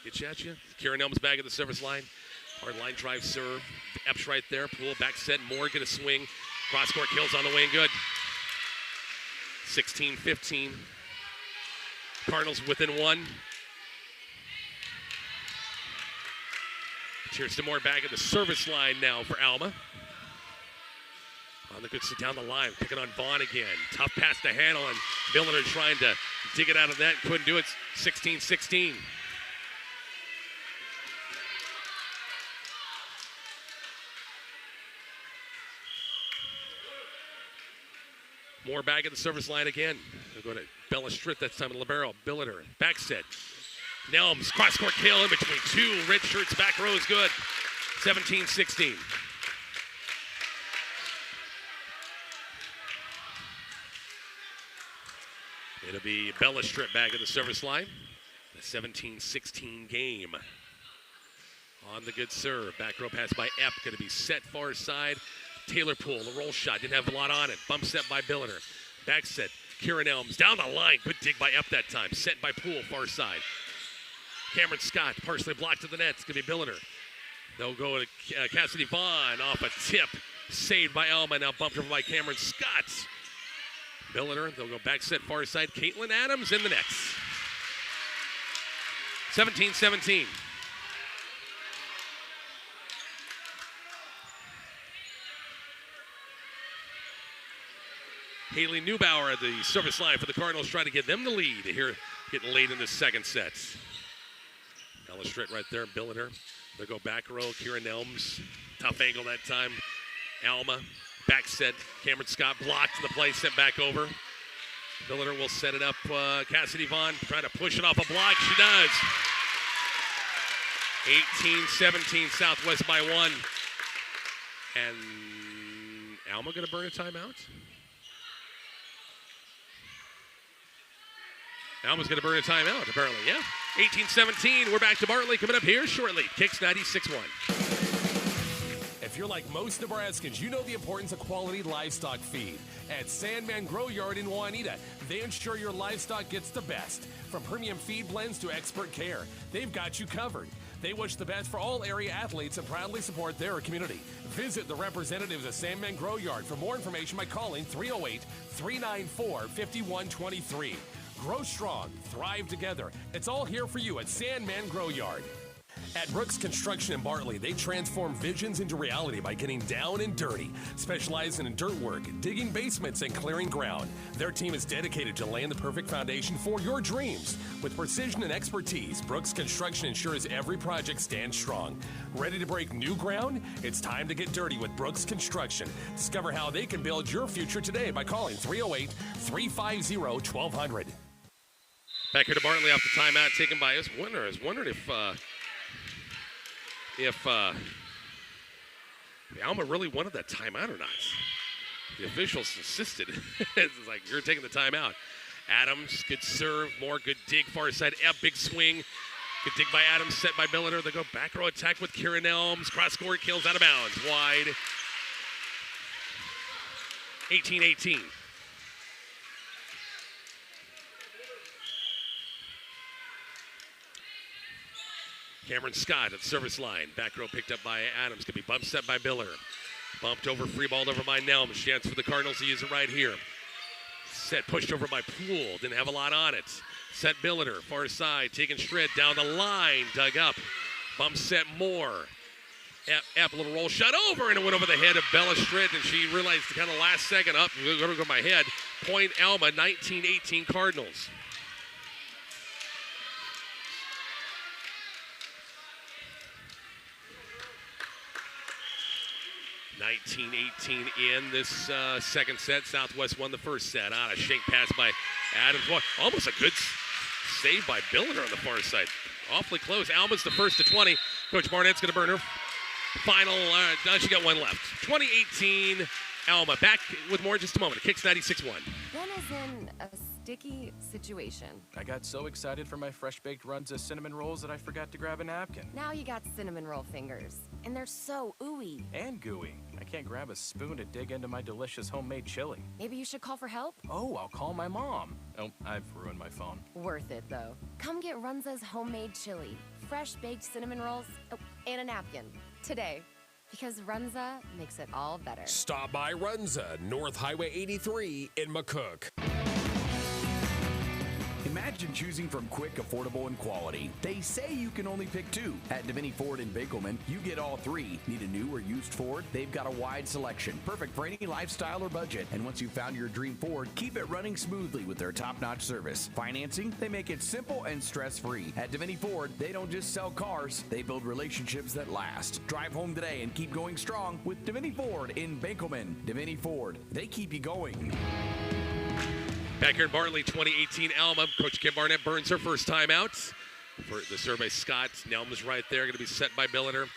gets you at you. Kieran Elms back at the service line. Hard line drive serve. Epps right there. Poole back set. Moore get a swing. Cross court kills on the way and good. 16-15. Cardinals within 1. Cheers to Moore back at the service line now for Alma. On the good sit down the line, picking on Vaughn again. Tough pass to handle, and Billiter trying to dig it out of that. Couldn't do it. 16-16. Moore back at the service line again. They'll go to Bella Stritt, that's time to libero. Billiter, back set. Nelms, cross-court kill in between two. Red shirts, back row is good. 17-16. It'll be Bella Stritt back at the service line. The 17-16 game. On the good serve. Back row pass by Epp. Going to be set far side. Taylor Poole, the roll shot, didn't have a lot on it. Bump set by Billiter. Back set, Kieran Elms, down the line. Good dig by Epp that time. Set by Poole, far side. Cameron Scott, partially blocked to the net. It's going to be Billiter. They'll go to Cassidy Vaughn off a tip. Saved by Alma, now bumped over by Cameron Scott. Billiter, they'll go back set, far side. Caitlin Adams in the nets. 17-17. Haley Neubauer at the service line for the Cardinals, trying to get them the lead here, getting late in the second set. Bella Stritt right there, Billiter. They'll go back row, Kieran Elms. Tough angle that time. Alma, back set. Cameron Scott blocked the play, sent back over. Billiter will set it up. Cassidy Vaughn trying to push it off a block. She does. 18-17, Southwest by 1. And Alma going to burn a timeout? Alma's going to burn a timeout, apparently, yeah. 18-17, we're back to Bartley coming up here shortly. Kicks 96-1. If you're like most Nebraskans, you know the importance of quality livestock feed. At Sandman Grow Yard in Juanita, they ensure your livestock gets the best. From premium feed blends to expert care, they've got you covered. They wish the best for all area athletes and proudly support their community. Visit the representatives of Sandman Grow Yard for more information by calling 308-394-5123. Grow strong, thrive together. It's all here for you at Sandman Grow Yard. At Brooks Construction in Bartley, they transform visions into reality by getting down and dirty, specializing in dirt work, digging basements, and clearing ground. Their team is dedicated to laying the perfect foundation for your dreams. With precision and expertise, Brooks Construction ensures every project stands strong. Ready to break new ground? It's time to get dirty with Brooks Construction. Discover how they can build your future today by calling 308-350-1200. Back here to Bartley off the timeout taken by us. I was wondering if Alma really wanted that timeout or not. The officials insisted. It's like, you're taking the timeout. Adams, good serve. Moore, good dig. Far side, big swing. Good dig by Adams, set by Billiter. They go back row attack with Kieran Elms. Cross-court kills out of bounds. Wide. 18-18. Cameron Scott at the service line. Back row picked up by Adams. Could be bump set by Billiter. Bumped over, free balled over by Nelms. Chance for the Cardinals to use it right here. Set pushed over by Poole. Didn't have a lot on it. Set Billiter. Far side. Taking Stritt down the line. Dug up. Bump set Moore. Epp, little roll shot over, and it went over the head of Bella Stritt, and she realized the kind of last second up. Going to go my head. Point Alma, 19-18 Cardinals. 19-18 in this second set. Southwest won the first set. On a shake pass by Adams. Almost a good save by Billiter on the far side. Awfully close. Alma's the first to 20. Coach Barnett's going to burn her final. She got one left. 2018 Alma. Back with more in just a moment. It kicks 96-1. Ben is in a sticky situation. I got so excited for my fresh-baked Runza cinnamon rolls that I forgot to grab a napkin. Now you got cinnamon roll fingers, and they're so ooey. And gooey. I can't grab a spoon to dig into my delicious homemade chili. Maybe you should call for help? Oh, I'll call my mom. Oh, I've ruined my phone. Worth it, though. Come get Runza's homemade chili, fresh-baked cinnamon rolls, and a napkin today. Because Runza makes it all better. Stop by Runza, North Highway 83 in McCook. In Imagine choosing from quick, affordable, and quality. They say you can only pick two. At Deviney Ford in Bakelman, you get all three. Need a new or used Ford? They've got a wide selection, perfect for any lifestyle or budget. And once you've found your dream Ford, keep it running smoothly with their top-notch service. Financing? They make it simple and stress-free. At Deviney Ford, they don't just sell cars, they build relationships that last. Drive home today and keep going strong with Deviney Ford in Bakelman. Deviney Ford, they keep you going. Back here in Bartley, 2018 Alma. Coach Kim Barnett burns her first time out. For the serve by Scott. Nelms right there, going to be set by Billiter.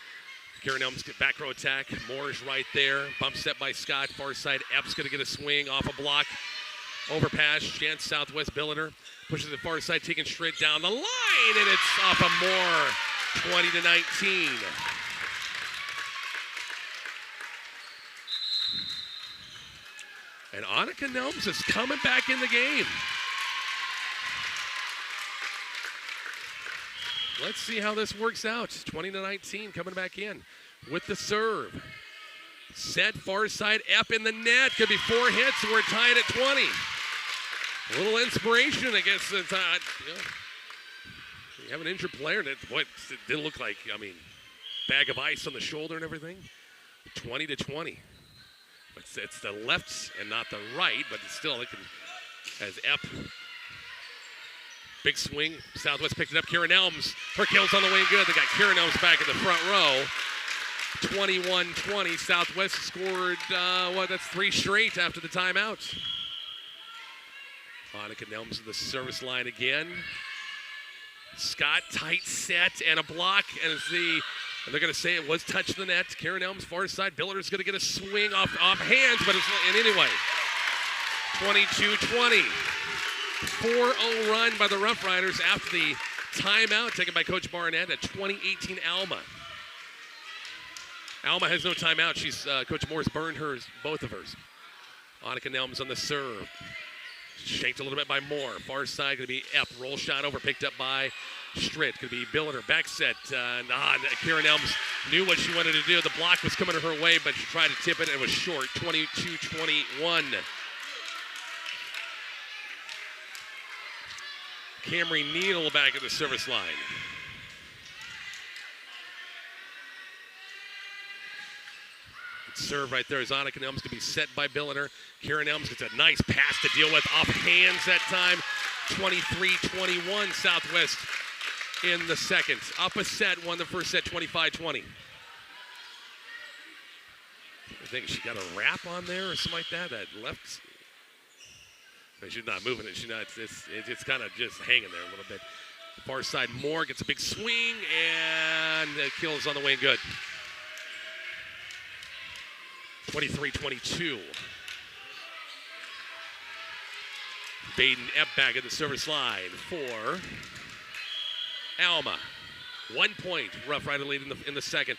Karen Nelms get back row attack. Moore's right there. Bump set by Scott. Far side, Epps going to get a swing off a block. Overpass, chance Southwest Billiter. Pushes the far side, taken straight down the line, and it's off of Moore. 20-19. And Annika Nelms is coming back in the game. Let's see how this works out. 20-19 coming back in with the serve. Set far side, Epp in the net. Could be 4 hits, and we're tied at 20. A little inspiration against the you have an injured player that it didn't look like, bag of ice on the shoulder and everything. 20-20. It's the left and not the right, but it's still, it can, as Epp. Big swing. Southwest picked it up. Karen Elms. Her kill's on the way good. They got Karen Elms back in the front row. 21-20. Southwest scored, that's 3 straight after the timeout. Annika Nelms to the service line again. Scott, tight set and a block. And they're going to say it was touch the net. Karen Elms, far side. Billiter's going to get a swing off hands, but anyway. 22-20. 4-0 run by the Rough Riders after the timeout taken by Coach Barnett at 2018 Alma. Alma has no timeout. Coach Moore's burned both of hers. Annika Nelms on the serve. Shanked a little bit by Moore. Far side going to be Epp. Roll shot over, picked up by Stritt. Could be Billiter. Back set. Karen Elms knew what she wanted to do. The block was coming her way, but she tried to tip it and it was short. 22-21. Camry Needle back at the service line. Serve right there. Annika Elms to be set by Billiter. Karen Elms gets a nice pass to deal with off hands that time. 23-21 Southwest in the second. Up a set, won the first set 25-20. I think she got a wrap on there or something like that. That left. She's not moving it. It's kind of just hanging there a little bit. The far side, Moore gets a big swing and the kill is on the way and good. 23-22. Baden Epp back at the service line for Alma. 1 point. Rough Rider lead in the second.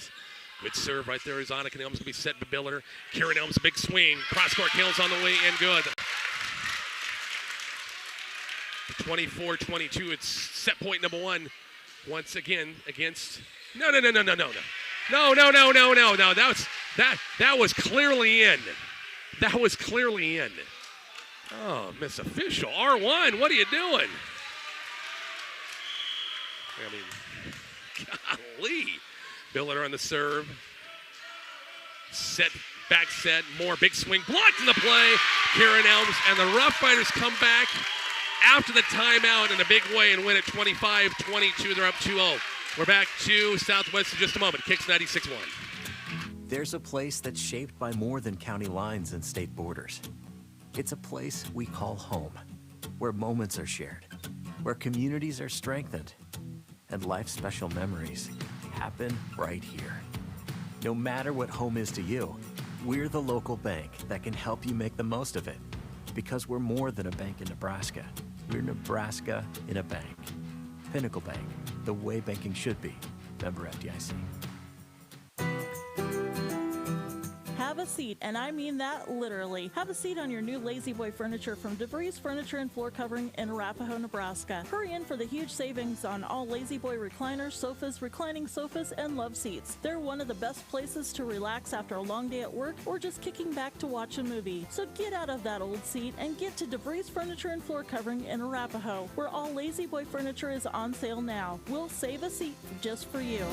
Good serve right there. Annika Elms going to be set by Billiter. Karen Elms, big swing. Cross-court kills on the way and good. 24-22. It's set point number 1. Once again against. No. That was clearly in. That was clearly in. Oh, Miss Official. R1, what are you doing? Golly. Billiter on the serve. Back set. More big swing. Blocked in the play. Karen Elms and the Rough Riders come back after the timeout in a big way and win at 25-22. They're up 2-0. We're back to Southwest in just a moment. Kicks 96-1. There's a place that's shaped by more than county lines and state borders. It's a place we call home, where moments are shared, where communities are strengthened, and life's special memories happen right here. No matter what home is to you, we're the local bank that can help you make the most of it. Because we're more than a bank in Nebraska. We're Nebraska in a bank. Pinnacle Bank, the way banking should be. Member FDIC. Have a seat, and I mean that literally. Have a seat on your new Lazy Boy furniture from DeVries Furniture and Floor Covering in Arapahoe, Nebraska. Hurry in for the huge savings on all Lazy Boy recliners, sofas, reclining sofas, and love seats. They're one of the best places to relax after a long day at work or just kicking back to watch a movie. So get out of that old seat and get to DeVries Furniture and Floor Covering in Arapahoe, where all Lazy Boy furniture is on sale now. We'll save a seat just for you.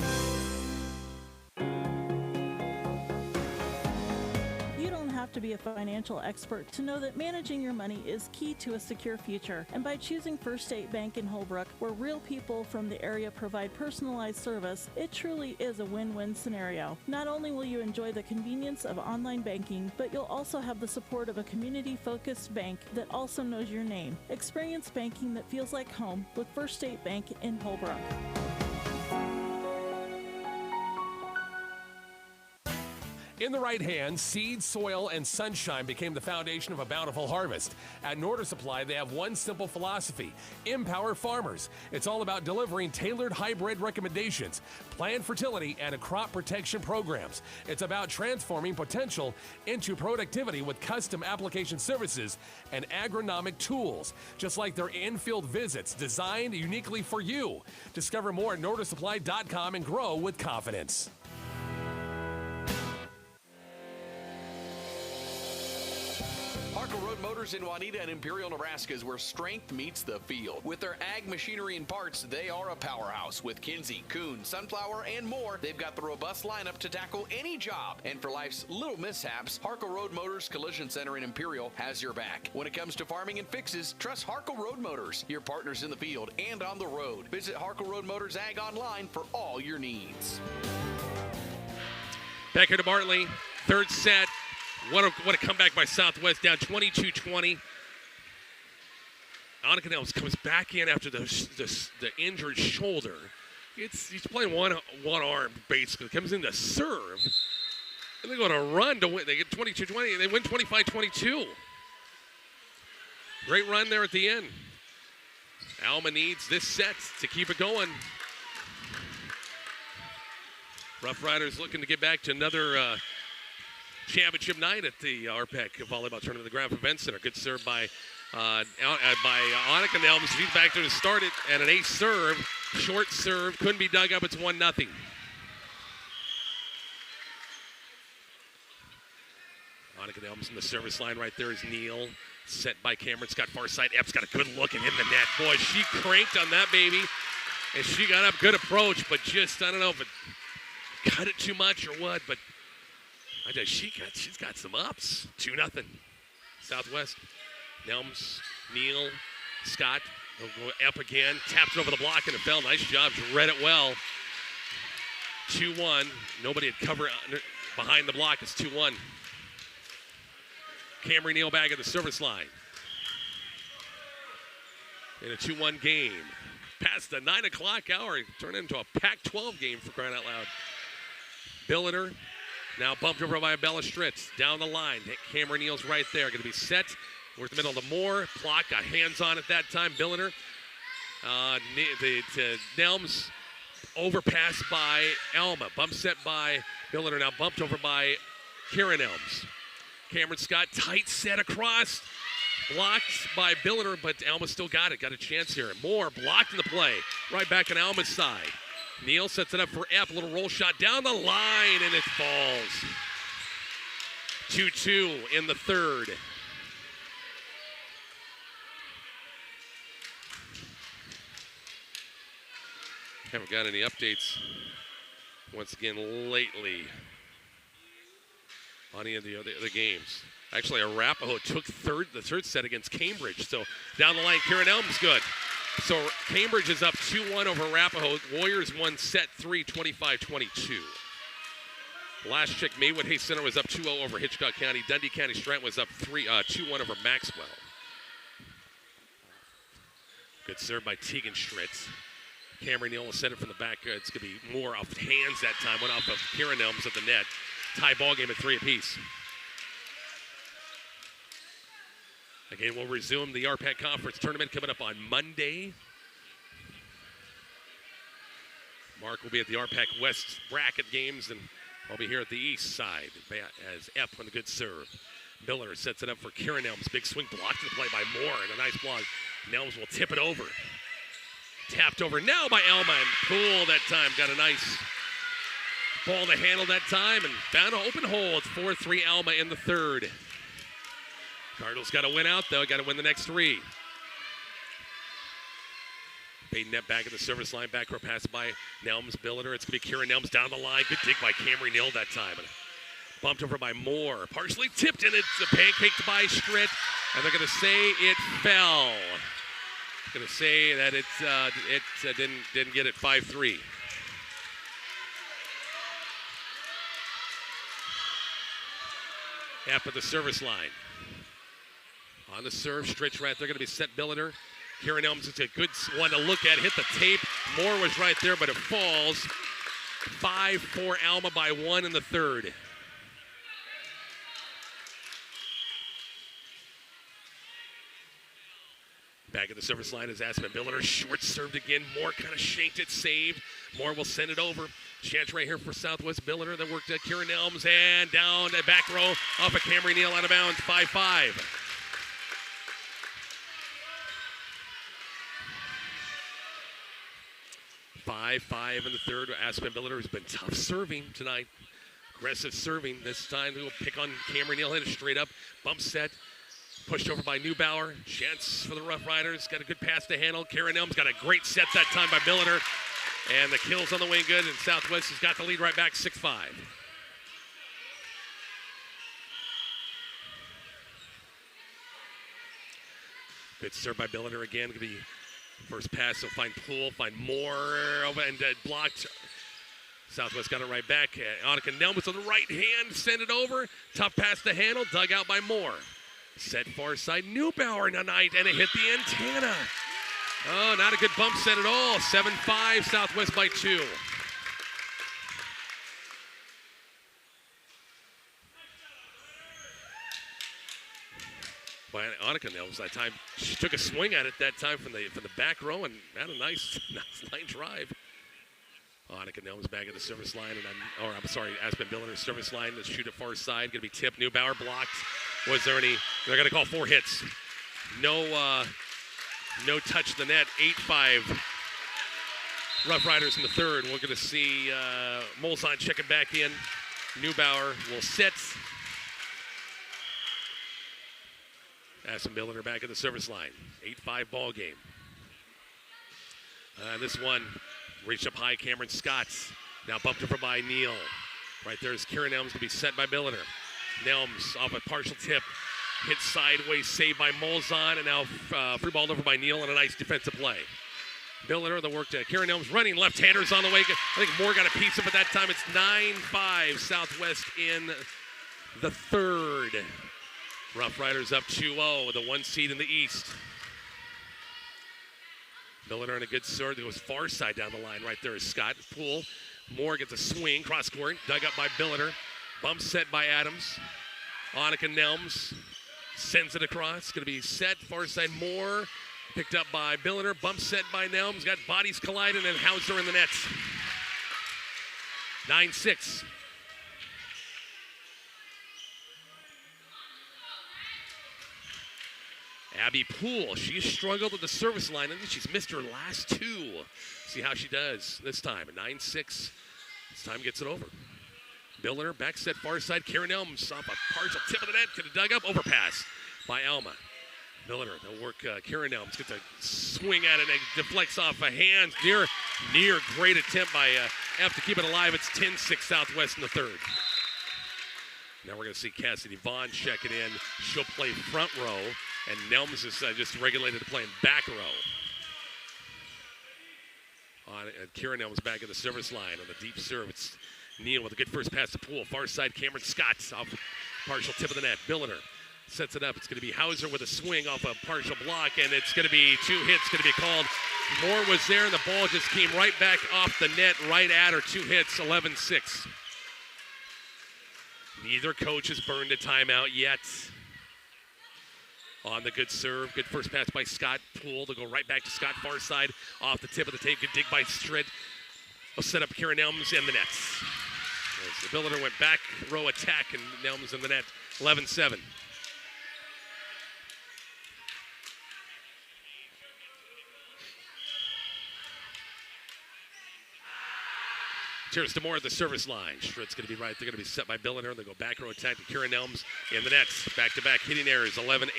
You don't have to be a financial expert to know that managing your money is key to a secure future. And by choosing First State Bank in Holbrook, where real people from the area provide personalized service, it truly is a win-win scenario. Not only will you enjoy the convenience of online banking, but you'll also have the support of a community-focused bank that also knows your name. Experience banking that feels like home with First State Bank in Holbrook. In the right hands, seed, soil, and sunshine became the foundation of a bountiful harvest. At Norder Supply, they have one simple philosophy: empower farmers. It's all about delivering tailored hybrid recommendations, plant fertility, and crop protection programs. It's about transforming potential into productivity with custom application services and agronomic tools, just like their in-field visits designed uniquely for you. Discover more at nordersupply.com and grow with confidence. Harkle Road Motors in Juanita and Imperial, Nebraska is where strength meets the field. With their ag machinery and parts, they are a powerhouse. With Kinsey, Kuhn, Sunflower, and more, they've got the robust lineup to tackle any job. And for life's little mishaps, Harkle Road Motors Collision Center in Imperial has your back. When it comes to farming and fixes, trust Harkle Road Motors, your partners in the field and on the road. Visit Harkle Road Motors Ag online for all your needs. Back here to Bartley, third set. What a comeback by Southwest, down 22-20. Annika Nelms comes back in after the injured shoulder. He's playing one arm, basically. Comes in to serve. And they're going to run to win. They get 22-20, and they win 25-22. Great run there at the end. Alma needs this set to keep it going. Rough Riders looking to get back to another championship night at the RPAC Volleyball Tournament at the Graph Event Center. Good serve by Annika Nelms. She's back there to start it, and an ace serve. Short serve. Couldn't be dug up. It's 1-0. Annika Nelms in the service line right there is Neal. Set by Cameron Scott, far side. Epps got a good look and hit the net. Boy, she cranked on that baby, and she got up. Good approach, but just, I don't know if it cut it too much or what, but she's got some ups. 2-0. Southwest. Nelms, Neal, Scott. They'll go up again. Taps it over the block and it fell. Nice job. She read it well. 2-1. Nobody had cover behind the block. It's 2-1. Cameron Neal back at the service line. In a 2-1 game. Past the 9 o'clock hour. Turned into a Pac-12 game for crying out loud. Billiter. Now bumped over by Bella Stritz. Down the line. Cameron Neal's right there. Going to be set. We're at the middle of the Moore. Plock got hands on at that time. Billiter. Nelms overpassed by Alma. Bump set by Billiter. Now bumped over by Karen Elms. Cameron Scott. Tight set across. Blocked by Billiter, but Alma still got it. Got a chance here. Moore blocked in the play. Right back on Alma's side. Neal sets it up for F. A little roll shot down the line, and it falls. 2-2 in the third. Haven't got any updates once again lately on any of the other games. Actually, Arapahoe took the third set against Cambridge. So down the line, Karen Elms good. So Cambridge is up 2-1 over Arapahoe. Warriors won set 3, 25-22. Last check, Maywood Hayes Center was up 2-0 over Hitchcock County. Dundee County Strand was up 2-1 over Maxwell. Good serve by Tegan Stritz. Cameron Neal will send it from the back. It's going to be more off hands that time. Went off of Karen Elms at the net. Tie ball game at 3 apiece. Again, we'll resume the RPAC Conference Tournament coming up on Monday. Mark will be at the RPAC West bracket games, and We'll be here at the east side as Epp on the good serve. Miller sets it up for Kieran Elms. Big swing blocked to the play by Moore, and a nice block. Elms will tip it over. Tapped over now by Alma, and Poole that time got a nice ball to handle that time and found an open hole. It's 4-3 Alma in the third. Cardinals got to win out, though. Got to win the next three. Payton net back at the service line. Back row pass by Nelms. Billiter. It's going to be Kieran Nelms down the line. Good dig by Camry Neal that time. And bumped over by Moore. Partially tipped, and it's pancaked by Stritt. And they're going to say it fell. Going to say that it didn't get it 5-3. After the service line. On the serve, Stritch right there. Going to be set Billiter. Kieran Elms is a good one to look at. Hit the tape. Moore was right there, but it falls. 5-4 Alma by 1 in the third. Back at the service line is Aspen Billiter. Short served again. Moore kind of shanked it, saved. Moore will send it over. Chance right here for Southwest Billiter. That worked at Kieran Elms and down the back row off of Camry Neal out of bounds. 5-5. 5-5 in the third. Aspen Billiter has been tough serving tonight. Aggressive serving. This time we'll pick on Camry Neal. Hit it straight up. Bump set. Pushed over by Neubauer. Chance for the Rough Riders. Got a good pass to handle. Kieran Elms got a great set that time by Billiter. And the kill's on the way good. And Southwest has got the lead right back, 6-5. Good serve by Billiter again. Going to be first pass. He'll find Poole, find Moore, and blocked. Southwest got it right back. Annika Nelmus on the right hand. Send it over. Tough pass to handle. Dug out by Moore. Set far side, Neubauer tonight, and it hit the antenna. Oh, not a good bump set at all. 7-5, Southwest by 2. By Annika Nelms that time, she took a swing at it that time from the back row and had a nice line drive. Annika Nelms back at the service line, and I'm sorry, Aspen Billiter service line to shoot it far side. Going to be tipped. Neubauer blocked. Was there any? They're going to call 4 hits. No touch to the net. 8-5. Rough Riders in the third. We're going to see Molson check it back in. Neubauer will sit. Aspen Billiter back at the service line. 8-5 ball game. This one reached up high. Cameron Scott now bumped over by Neal. Right there is Kieran Elms to be set by Billiter. Nelms off a partial tip, hit sideways, saved by Molson, and now free ball over by Neal and a nice defensive play. Billiter, the work to Kieran Elms, running left-handers on the way. I think Moore got a piece of it that time. It's 9-5 Southwest in the third. Rough Riders up 2-0 with a 1 seed in the East. Billiter on a good serve. It goes far side down the line. Right there is Scott. Poole. Moore gets a swing, cross court, dug up by Billiter. Bump set by Adams. Annika Nelms sends it across. Going to be set. Far side Moore. Picked up by Billiter. Bump set by Nelms. Got bodies colliding and Hauser in the nets. 9-6. Abby Poole. She struggled at the service line. I think she's missed her last 2. See how she does this time. 9-6. This time gets it over. Billiter, back set far side. Kieran Elms off a partial tip of the net. Could have dug up. Overpass by Alma. Billiter, they'll work Kieran Elms. Gets a swing at it and deflects off a hand. Near great attempt by F to keep it alive. It's 10-6 Southwest in the third. Now we're going to see Cassidy Vaughn check it in. She'll play front row. And Nelms is just regulated to playing back row. Kieran Elms back at the service line on the deep serve. It's Neal with a good first pass to Poole. Far side, Cameron Scott off partial tip of the net. Billiter sets it up. It's going to be Hauser with a swing off a partial block, and it's going to be 2 hits going to be called. Moore was there, and the ball just came right back off the net, right at her. 2 hits, 11-6. Neither coach has burned a timeout yet. On the good serve, good first pass by Scott. Poole to go right back to Scott, far side, off the tip of the tape. Good dig by Stritt. Will set up Kieran Elms and the nets. As the Billiter went back row attack, and Nelms in the net, 11-7. Here's Demore at the service line. Stritt's going to be right. They're going to be set by Billiter. They go back row attack to Kieran Nelms in the nets. Back-to-back hitting errors, 11-8.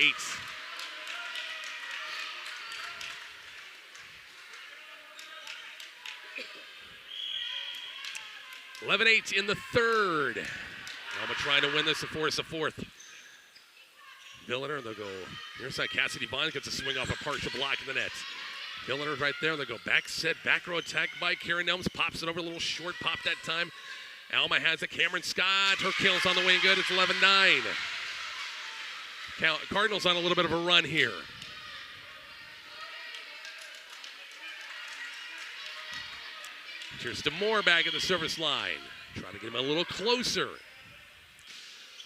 11-8 in the third. Alma trying to win this and force a fourth. Billiter, they'll go near side. Cassidy Vaughn gets a swing off a partial block in the net. Billiter right there. They'll go back set, back row attack by Karen Nelms. Pops it over, a little short pop that time. Alma has it. Cameron Scott, her kill's on the way and good. It's 11-9. Cardinals on a little bit of a run here. Here's Demore back at the service line. Trying to get him a little closer.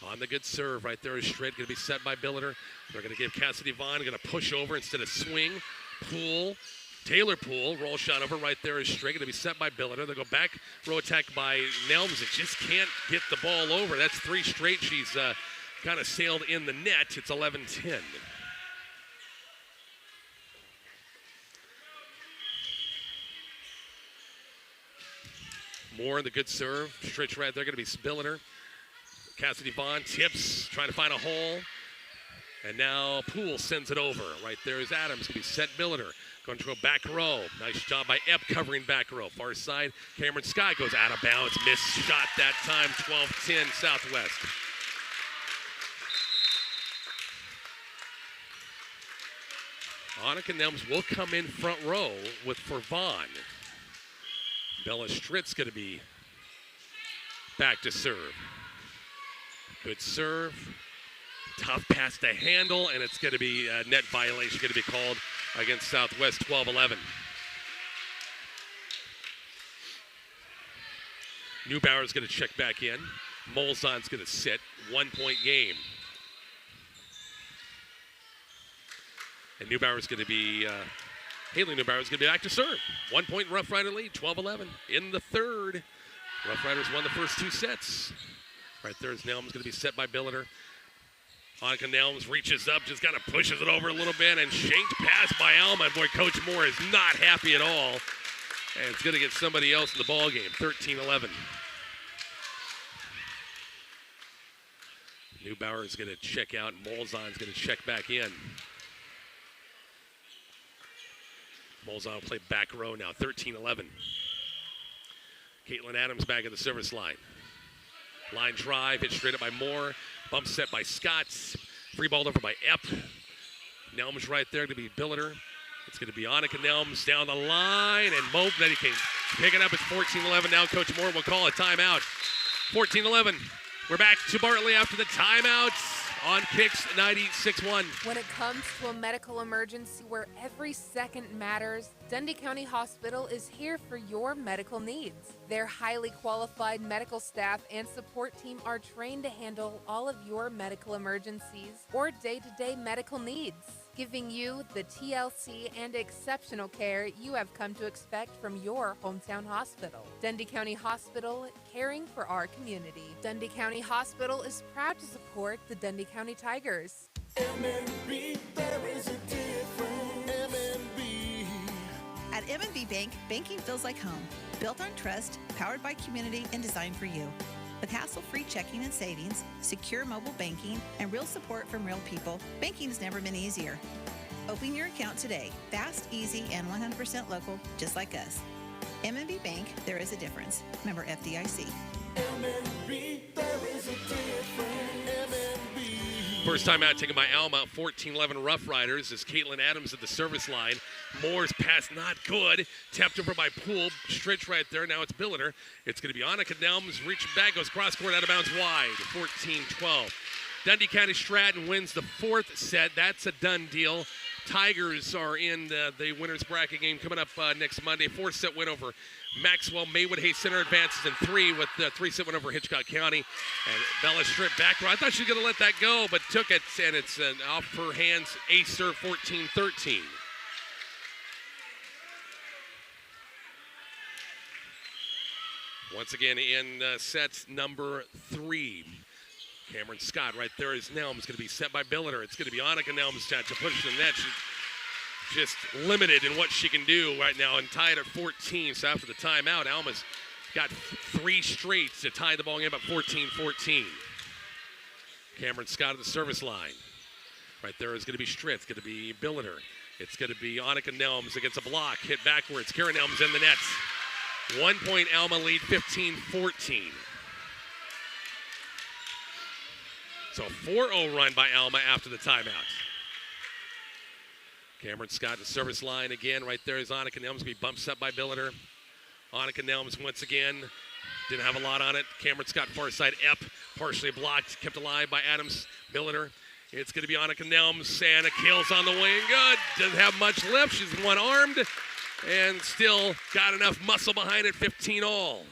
On the good serve right there is Stritt. Going to be set by Billiter. They're going to give Cassidy Vaughn. Going to push over instead of swing. Poole. Taylor Poole. Roll shot over right there is Stritt. Going to be set by Billiter. They'll go back row attack by Nelms. It just can't get the ball over. That's three straight. She's kind of sailed in the net. It's 11-10. Moore, the good serve. Stretch right there, going to be Billiter. Cassidy Vaughn tips, trying to find a hole. And now Poole sends it over. Right there is Adams, going to be set Billiter. Going to go back row. Nice job by Epp covering back row. Far side, Cameron Scott goes out of bounds. Missed shot that time, 12-10 Southwest. Annika Nelms will come in front row for Vaughn. Bella Stritt's going to be back to serve. Good serve. Tough pass to handle, and it's going to be a net violation going to be called against Southwest, 12-11. Neubauer's going to check back in. Molzon's going to sit. 1-point game. And Neubauer's going to be... Haley Neubauer is going to be back to serve. 1 point Rough Rider lead, 12-11 in the third. Rough Riders won the first two sets. Right there is Nelms going to be set by Billiter. Annika Nelms reaches up, just kind of pushes it over a little bit, and shanked pass by Alma. And boy, Coach Moore is not happy at all. And it's going to get somebody else in the ball game, 13-11. Neubauer is going to check out, and Molzon's going to check back in. Molzon will play back row now, 13-11. Caitlin Adams back at the service line. Line drive, hit straight up by Moore. Bump set by Scott. Free ball over by Epp. Nelms right there to be Billiter. It's going to be Annika Nelms down the line, and Mope that he can pick it up. It's 14-11 now. Coach Moore will call a timeout. 14-11. We're back to Bartley after the timeout. On Kicks 96.1. When it comes to a medical emergency where every second matters, Dundee County Hospital is here for your medical needs. Their highly qualified medical staff and support team are trained to handle all of your medical emergencies or day-to-day medical needs, giving you the TLC and exceptional care you have come to expect from your hometown hospital. Dundee County Hospital, caring for our community. Dundee County Hospital is proud to support the Dundee County Tigers. MNB, there is a difference. MNB. At M&B Bank, banking feels like home. Built on trust, powered by community, and designed for you. With hassle-free checking and savings, secure mobile banking, and real support from real people, banking's never been easier. Open your account today. Fast, easy, and 100% local, just like us. M&B Bank, there is a difference. Member FDIC. MNB, there is a difference. MNB. First time out taken by Alma, 14-11 Rough Riders as Caitlin Adams at the service line. Moore's pass not good. Tapped over by Poole. Stretch right there. Now it's Billiter. It's going to be Annika Nelms. Reaching back, goes cross court out of bounds wide. 14-12. Dundee County Stratton wins the fourth set. That's a done deal. Tigers are in the winner's bracket game coming up next Monday. 4-set win over Maxwell. Maywood Hayes Center advances in 3 with the 3-set win over Hitchcock County. And Bella Stritt back row. I thought she was going to let that go, but took it, and it's off her hands. Ace serve, 14-13. Once again in set number 3. Cameron Scott right there is Nelms. Going to be set by Billiter. It's going to be Annika Nelms to push the net. She's just limited in what she can do right now and tied at 14. So after the timeout, Alma's got 3 straight to tie the ball game at 14-14. Cameron Scott at the service line. Right there is going to be Stritt. It's going to be Billiter. It's going to be Annika Nelms against a block. Hit backwards. Karen Nelms in the net. 1 point Alma lead, 15-14. So a 4-0 run by Alma after the timeout. Cameron Scott the service line again. Right there is Annika Nelms. Going to be bumped up by Billiter. Annika Nelms once again. Didn't have a lot on it. Cameron Scott far side. Epp partially blocked. Kept alive by Adams. Billiter. It's going to be Annika Nelms. And a kill's on the way and good. Doesn't have much lift. She's one-armed. And still got enough muscle behind it. 15-all.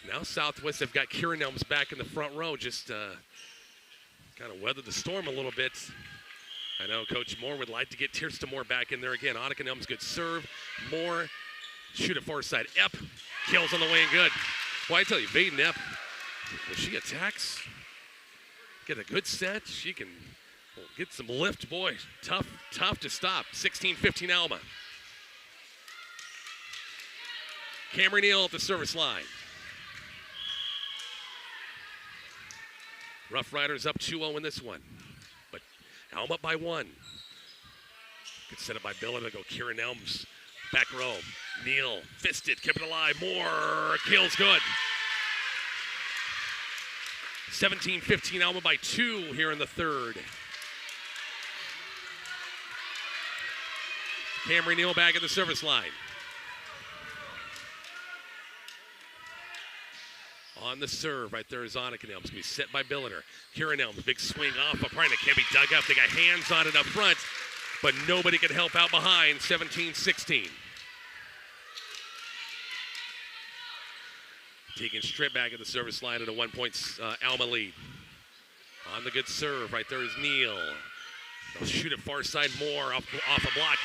Now Southwest have got Kira Nelms back in the front row. Just kind of weathered the storm a little bit. I know Coach Moore would like to get Tirsta Moore back in there again. Annika Nelms, good serve. Moore, shoot it far side. Epp, kills on the way and good. Well, I tell you, Vaden Epp, when she attacks, get a good set, she can get some lift. Boy, tough to stop. 16-15 Alma. Cameron Neal at the service line. Rough Riders up 2-0 in this one. But Alma up by 1. Good set up by Billiter to go Kieran Elms. Back row. Neal, fisted, kept it alive. More kills good. 17-15 Alma by 2 here in the third. Cameron Neal back at the service line. On the serve, right there is Annika Nelms. Going to be set by Billiter. Kieran Elms, big swing off a point that can't be dug up. They got hands on it up front, but nobody can help out behind. 17-16. Tegan Stritt back at the service line at a 1 point Alma lead. On the good serve, right there is Neal. They'll shoot it far side more off a block.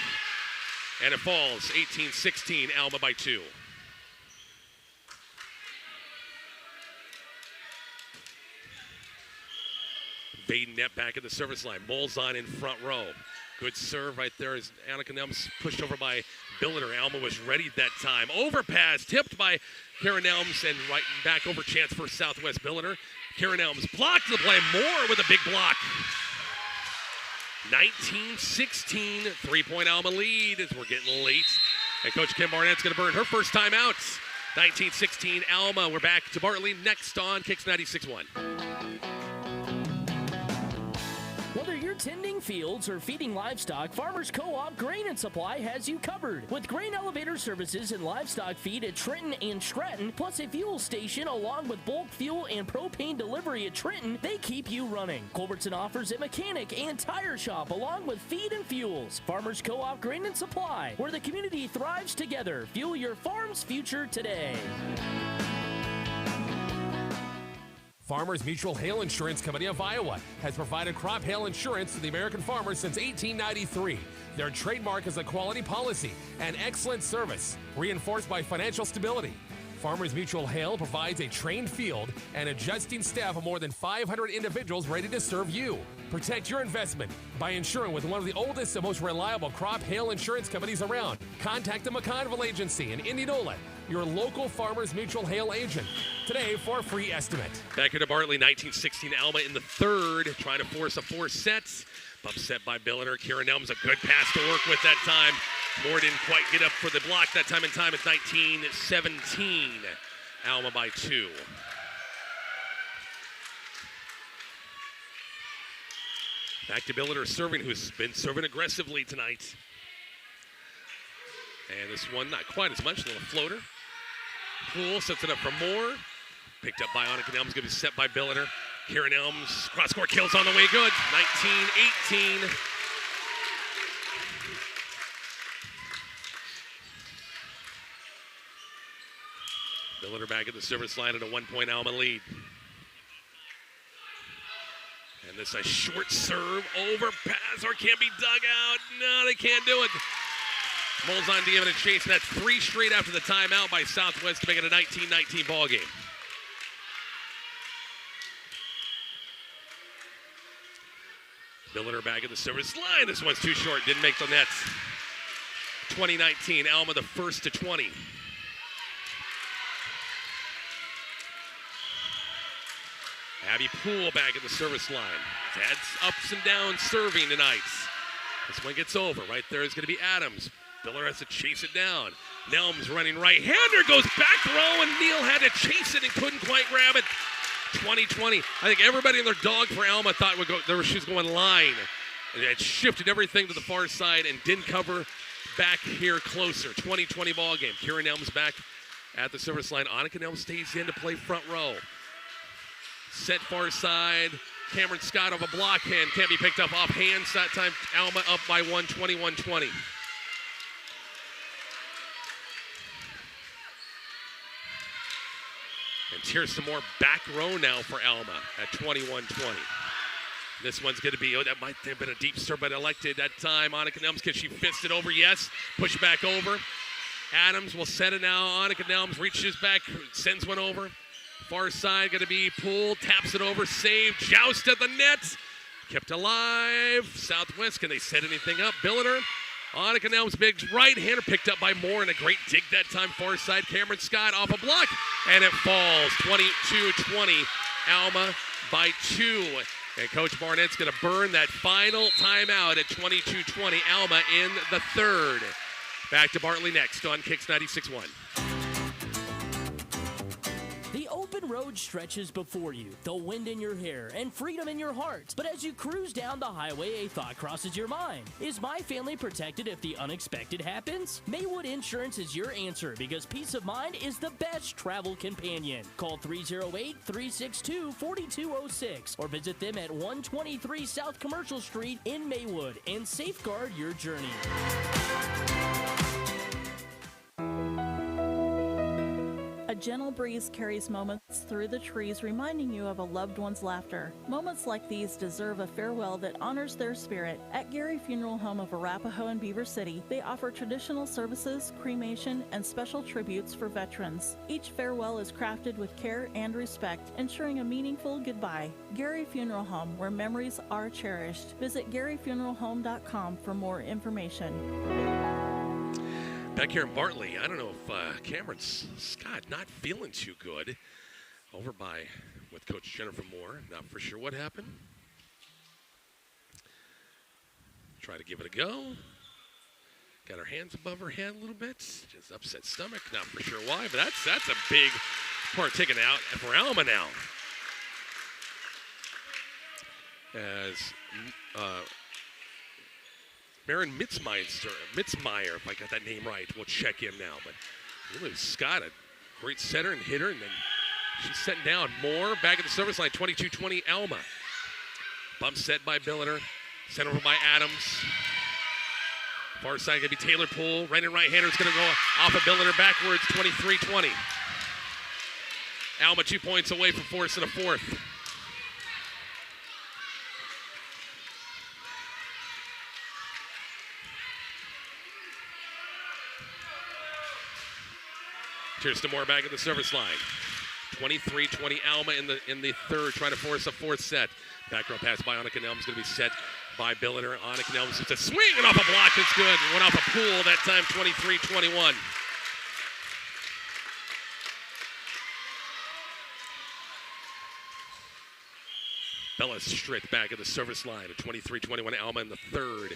And it falls. 18-16, Alma by 2. Vaden Net back at the service line. Moles on in front row. Good serve right there as Annika Nelms pushed over by Billiter. Alma was ready that time. Overpass tipped by Karen Elms and right back over chance for Southwest Billiter. Karen Elms blocked the play. Moore with a big block. 19-16, 3-point Alma lead as we're getting late. And Coach Kim Barnett's going to burn her first time out. 19-16 Alma. We're back to Bartley next on Kicks 96.1. Whether you're tending fields or feeding livestock, Farmers Co-op Grain and Supply has you covered. With grain elevator services and livestock feed at Trenton and Stratton, plus a fuel station along with bulk fuel and propane delivery at Trenton, they keep you running. Culbertson offers a mechanic and tire shop along with feed and fuels. Farmers Co-op Grain and Supply, where the community thrives together. Fuel your farm's future today. Farmers Mutual Hail Insurance Company of Iowa has provided crop hail insurance to the American farmers since 1893. Their trademark is a quality policy and excellent service, reinforced by financial stability. Farmers Mutual Hail provides a trained field and adjusting staff of more than 500 individuals ready to serve you. Protect your investment by insuring with one of the oldest and most reliable crop hail insurance companies around. Contact the McConnville Agency in Indianola, your local Farmers Mutual Hail agent, today for a free estimate. Back here to Bartley, 19-16 Alma in the third, trying to force a 4 sets. Bump set by Billiter. Kieran Elms, a good pass to work with that time. Moore didn't quite get up for the block that time in time. It's 19-17, Alma by 2. Back to Billiter serving, who's been serving aggressively tonight. And this one, not quite as much, a little floater. Poole sets it up for Moore. Picked up by Annika Elms, going to be set by Billiter. Kieran Elms, cross-court kills on the way good. 19-18. Billiter back at the service line at a 1 point Alma lead. And this a short serve, overpass, or can't be dug out. No, they can't do it. Molzon giving a chase, and that's 3 straight after the timeout by Southwest to make it a 19-19 ball game. Billiter back at the service line. This one's too short, didn't make the nets. 2019, Alma the first to 20. Abby Poole back at the service line. Had ups and downs serving tonight. This one gets over. Right there is going to be Adams. Billiter has to chase it down. Nelms running right-hander, goes back row, and Neal had to chase it and couldn't quite grab it. 2020. I think everybody in their dog for Alma thought she was going line. And it shifted everything to the far side and didn't cover back here closer. 2020 ball game. Kieran Nelms back at the service line. Annika Nelms stays in to play front row. Set far side. Cameron Scott of a block hand. Can't be picked up off hands that time. Alma up by 1, 21-20. And here's some more back row now for Alma at 21-20. This one's going to be, that might have been a deep serve, but elected that time. Annika Nelms, can she fist it over? Yes. Push back over. Adams will set it now. Annika Nelms reaches back, sends one over. Far side going to be pulled, taps it over, saved, joust at the net. Kept alive. Southwest, can they set anything up? Billiter. Annika Nelms, big right-hander, picked up by Moore, and a great dig that time. Far side, Cameron Scott off a block, and it falls. 22-20, Alma by 2. And Coach Barnett's going to burn that final timeout at 22-20. Alma in the third. Back to Bartley next on Kicks 96.1. The open road stretches before you, the wind in your hair, and freedom in your heart. But as you cruise down the highway, a thought crosses your mind. Is my family protected if the unexpected happens? Maywood Insurance is your answer because peace of mind is the best travel companion. Call 308-362-4206 or visit them at 123 South Commercial Street in Maywood and safeguard your journey. A gentle breeze carries moments through the trees, reminding you of a loved one's laughter. Moments like these deserve a farewell that honors their spirit. At Gary Funeral Home of Arapahoe and Beaver City, they offer traditional services, cremation, and special tributes for veterans. Each farewell is crafted with care and respect, ensuring a meaningful goodbye. Gary Funeral Home, where memories are cherished. Visit GaryFuneralHome.com for more information. Back here in Bartley, I don't know if Cameron Scott not feeling too good. Over with Coach Jennifer Moore. Not for sure what happened. Try to give it a go. Got her hands above her head a little bit. Just upset stomach. Not for sure why, but that's a big part taken out for Alma now. As Maren Mitzmeyer, if I got that name right, will check in now. But really, Scott, a great setter and hitter, and then she's setting down. Moore back at the service line, 22-20 Alma. Bump set by Billiter, sent over by Adams. Far side going to be Taylor Poole. Right and right-hander is going to go off of Billiter backwards, 23-20. Alma 2 points away from force in a fourth. Kirsten Moore back at the service line. 23-20 Alma in the third, trying to force a fourth set. Back row pass by Annika Nelms, going to be set by Billiter. Annika Nelms, it's a swing and off a block. It's good. Went off a Pool that time, 23-21. Bella Strick back at the service line at 23-21 Alma in the third.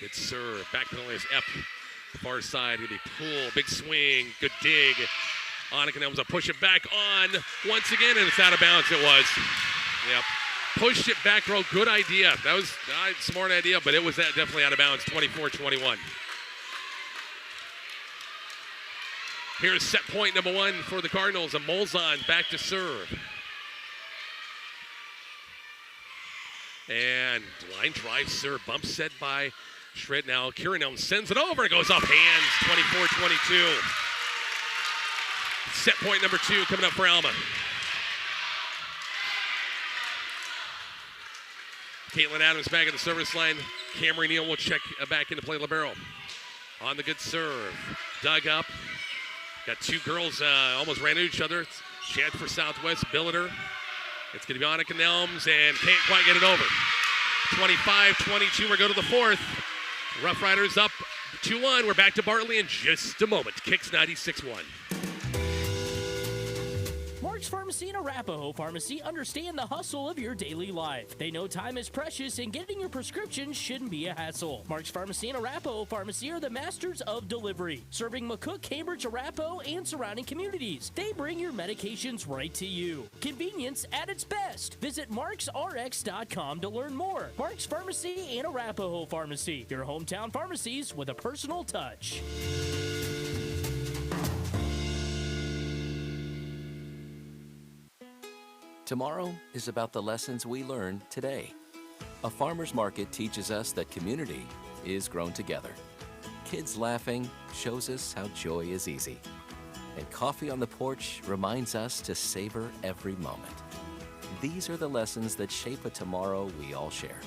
Good serve. Back penalty is Epp. Far side, going to be Poole. Big swing. Good dig. Annika Nelms will push it back on once again, and it's out of bounds. It was. Yep. Pushed it back row. Good idea. That was a smart idea, but it was definitely out of bounds. 24-21. Here's set point number 1 for the Cardinals. A Molzon back to serve. And line drive serve. Bump set by Shred now. Kieran Elm sends it over. It goes off hands. 24-22. Set point number 2 coming up for Alma. Caitlin Adams back at the service line. Cameron Neal will check back into play libero. on the good serve. Dug up. Got two girls almost ran into each other. Chance for Southwest. Billiter. It's going to be Annika Nelms and can't quite get it over. 25-22. We're going to the fourth. Rough Riders up 2-1. We're back to Bartley in just a moment. Kicks 96-1. Mark's Pharmacy and Arapahoe Pharmacy understand the hustle of your daily life. They know time is precious and getting your prescriptions shouldn't be a hassle. Mark's Pharmacy and Arapahoe Pharmacy are the masters of delivery, serving McCook, Cambridge, Arapahoe, and surrounding communities. They bring your medications right to you. Convenience at its best. Visit marksrx.com to learn more. Mark's Pharmacy and Arapahoe Pharmacy, your hometown pharmacies with a personal touch. Tomorrow is about the lessons we learn today. A farmer's market teaches us that community is grown together. Kids laughing shows us how joy is easy. And coffee on the porch reminds us to savor every moment. These are the lessons that shape a tomorrow we all share.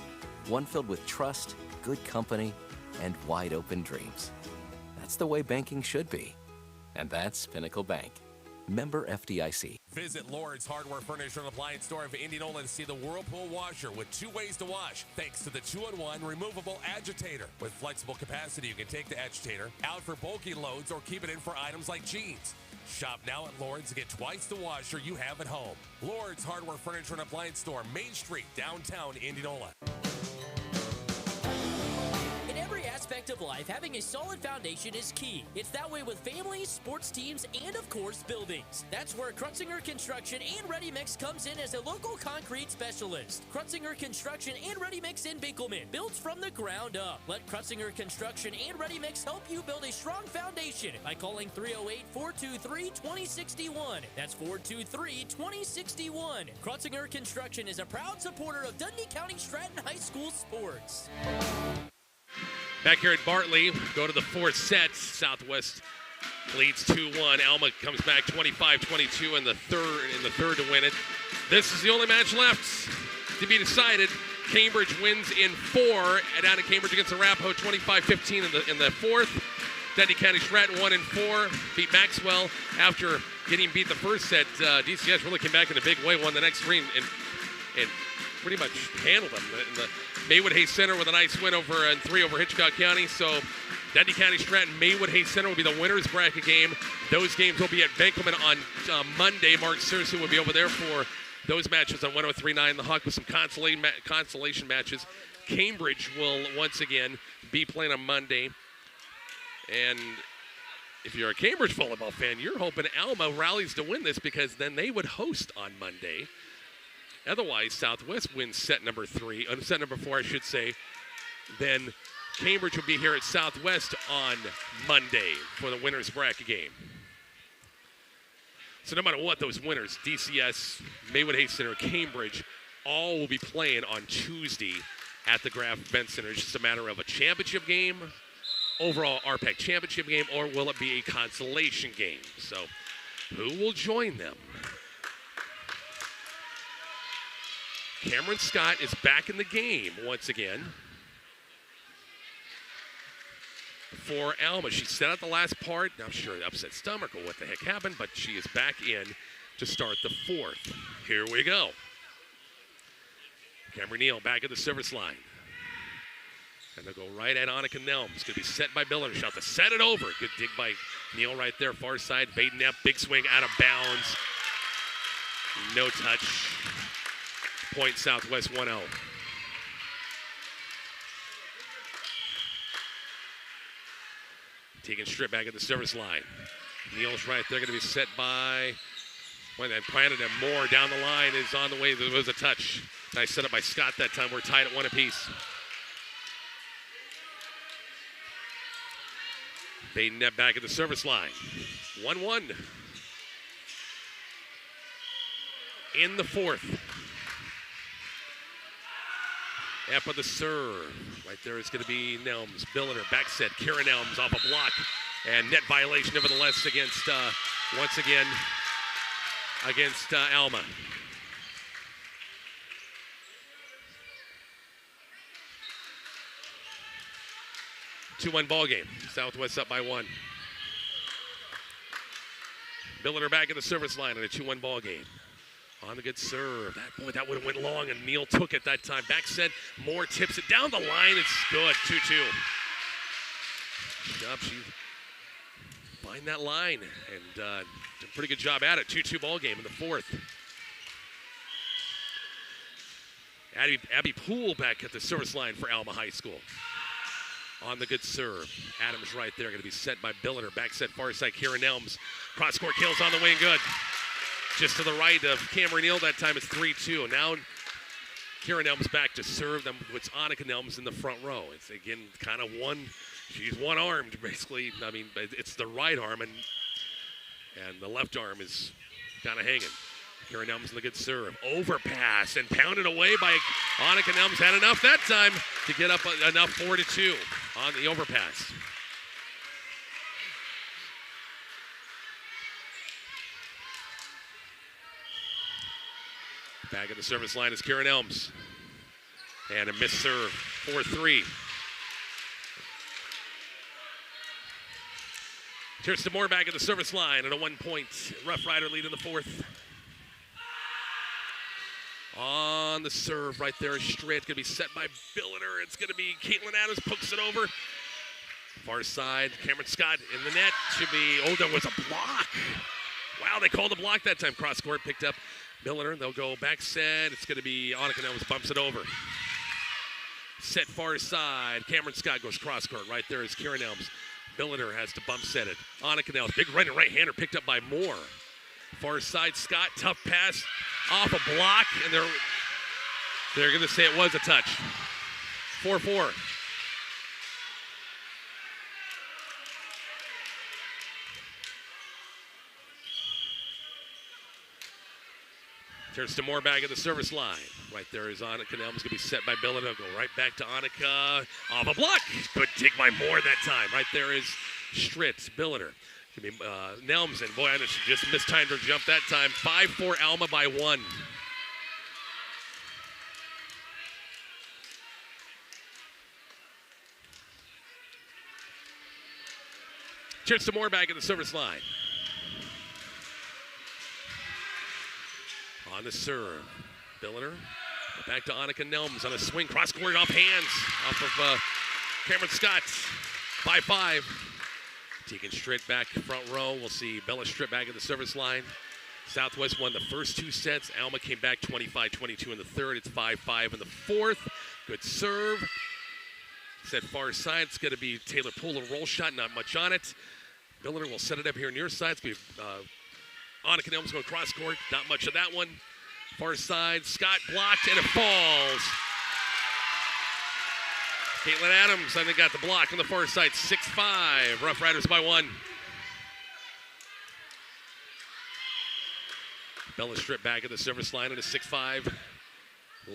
One filled with trust, good company, and wide open dreams. That's the way banking should be. And that's Pinnacle Bank. Member FDIC. Visit Lord's Hardware Furniture and Appliance Store of Indianola to see the Whirlpool washer with 2 ways to wash, thanks to the 2-in-1 removable agitator. With flexible capacity, you can take the agitator out for bulky loads or keep it in for items like jeans. Shop now at Lord's to get twice the washer you have at home. Lord's Hardware Furniture and Appliance Store, Main Street, downtown Indianola. In every aspect of life, having a solid foundation is key. It's that way with families, sports teams, and of course, buildings. That's where Krutzinger Construction and Ready Mix comes in as a local concrete specialist. Krutzinger Construction and Ready Mix in Binkelman builds from the ground up. Let Krutzinger Construction and Ready Mix help you build a strong foundation by calling 308-423-2061. That's 423-2061. Krutzinger Construction is a proud supporter of Dundee County Stratton High School sports. Back here at Bartley, go to the fourth set. Southwest leads 2-1. Alma comes back 25-22 in the third to win it. This is the only match left to be decided. Cambridge wins in 4 down in Cambridge against Arapahoe, 25-15 in the fourth. Dundee County Stratton 1-4, beat Maxwell after getting beat the first set. DCS really came back in a big way, won the next three, and pretty much handled them. The Maywood Hayes Center with a nice win over 3 over Hitchcock County. So Dundee County Stratton, Maywood Hayes Center will be the winner's bracket game. Those games will be at Benkelman on Monday. Mark Searcy will be over there for those matches on 103.9 The Hawk with some consolation matches. Cambridge will once again be playing on Monday. And if you're a Cambridge volleyball fan, you're hoping Alma rallies to win this because then they would host on Monday. Otherwise, Southwest wins set number 4, I should say. Then Cambridge will be here at Southwest on Monday for the winner's bracket game. So no matter what, those winners, DCS, Maywood Hayes Center, Cambridge, all will be playing on Tuesday at the Graf Event Center. It's just a matter of a championship game, overall RPAC championship game, or will it be a consolation game? So who will join them? Cameron Scott is back in the game once again for Alma. She set out the last part. Not sure upset stomach or what the heck happened, but she is back in to start the fourth. Here we go. Cameron Neal back at the service line. And they'll go right at Annika Nelms. Going to be set by Biller. Shot to set it over. Good dig by Neal right there. Far side. Baden Knapp. Big swing out of bounds. No touch. Point Southwest 1-0. Tegan Strip back at the service line. Neal's right there, going to be set by, and Brandon and Moore down the line is on the way. There was a touch. Nice setup by Scott that time. We're tied at 1 apiece. Baden Knapp back at the service line. 1-1. In the fourth. Up on the serve. Right there is going to be Nelms. Billiter, back set. Karen Nelms off a block. And net violation nevertheless against, once again, against Alma. 2-1 ball game. Southwest up by 1. Billiter back at the service line in a 2-1 ball game. On the good serve. That would have went long, and Neal took it that time. Back set, Moore tips it down the line. It's good, 2-2. Good job, she find that line, and did a pretty good job at it. 2-2 ball game in the 4th. Abby Poole back at the service line for Alma High School. On the good serve. Adams right there, going to be set by Billiter. Back set far side, Kieran Elms. Cross-court kills on the wing, good. Just to the right of Cameron Neal, that time it's 3-2. Now Kieran Elms back to serve them. It's Annika Elms in the front row. It's, again, kind of she's one-armed, basically. I mean, it's the right arm, and the left arm is kind of hanging. Kieran Elms in the good serve. Overpass and pounded away by Annika Elms. Had enough that time to get up enough 4-2 on the overpass. Back at the service line is Kieran Elms. And a missed serve, 4-3. Kirsten Moore back at the service line and a 1-point Rough Rider lead in the 4th. On the serve right there is Stritt. Going to be set by Billiter. It's going to be Caitlin Adams, pokes it over. Far side, Cameron Scott in the net. Should be, there was a block. Wow, they called a block that time. Cross court picked up Billiter. They'll go back set. It's going to be Annika Elms bumps it over. Set far side. Cameron Scott goes cross court. Right there is Kieran Elms. Billiter has to bump set it. Annika Elms, big right-hander picked up by Moore. Far side, Scott, tough pass off a block, and they're going to say it was a touch. 4-4. Turns to Moore back at the service line. Right there is Annika Elms, going to be set by Billiter. Go right back to Annika. Off a block. Good dig by Moore that time. Right there is Stritt, Billiter. Going to be Nelms, and boy, she just mistimed her jump that time. 5-4 Alma by 1. Turns to Moore back at the service line. On the serve, Billiter. Back to Annika Nelms on a swing, cross-court off hands, off of Cameron Scott. 5-5. Tegan Stritt back front row. We'll see Bella Stritt back at the service line. Southwest won the first 2 sets. Alma came back 25-22 in the 3rd. It's 5-5 in the 4th. Good serve. Set far side. It's going to be Taylor Poole, a roll shot, not much on it. Billiter will set it up here near side. It's going to be Annika Elms going cross court. Not much of that one. Far side. Scott blocked, and it falls. Caitlin Adams, I think, got the block on the far side. 6-5. Rough Riders by 1. Bella Stritt back at the service line in a 6-5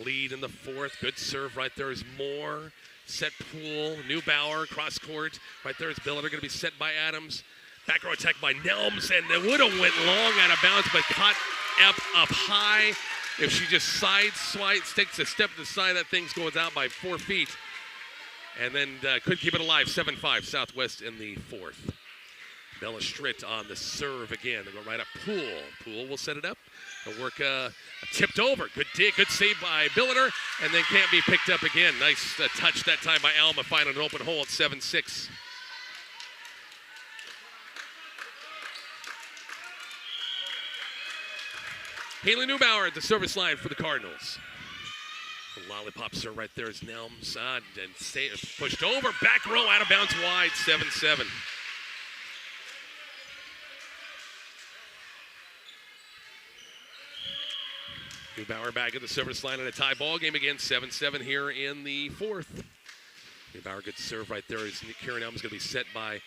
lead in the 4th. Good serve right there is Moore. Set Poole. Neubauer, cross court. Right there is Billiter, going to be set by Adams. Back row attack by Nelms, and it would have went long out of bounds, but caught up high. If she just takes a step to the side, that thing goes out by 4 feet. And then could keep it alive, 7-5 Southwest in the 4th. Bella Stritt on the serve again. They go right up Poole. Poole will set it up. They'll work tipped over. Good dig, good save by Billiter, and then can't be picked up again. Nice touch that time by Alma, finding an open hole at 7-6. Haley Neubauer at the service line for the Cardinals. The lollipop serve right there is Nelms. And pushed over. Back row out of bounds wide. 7-7. Neubauer back at the service line in a tie ball game again. 7-7 here in the 4th. Neubauer gets serve right there. Kieran Elms going to be set by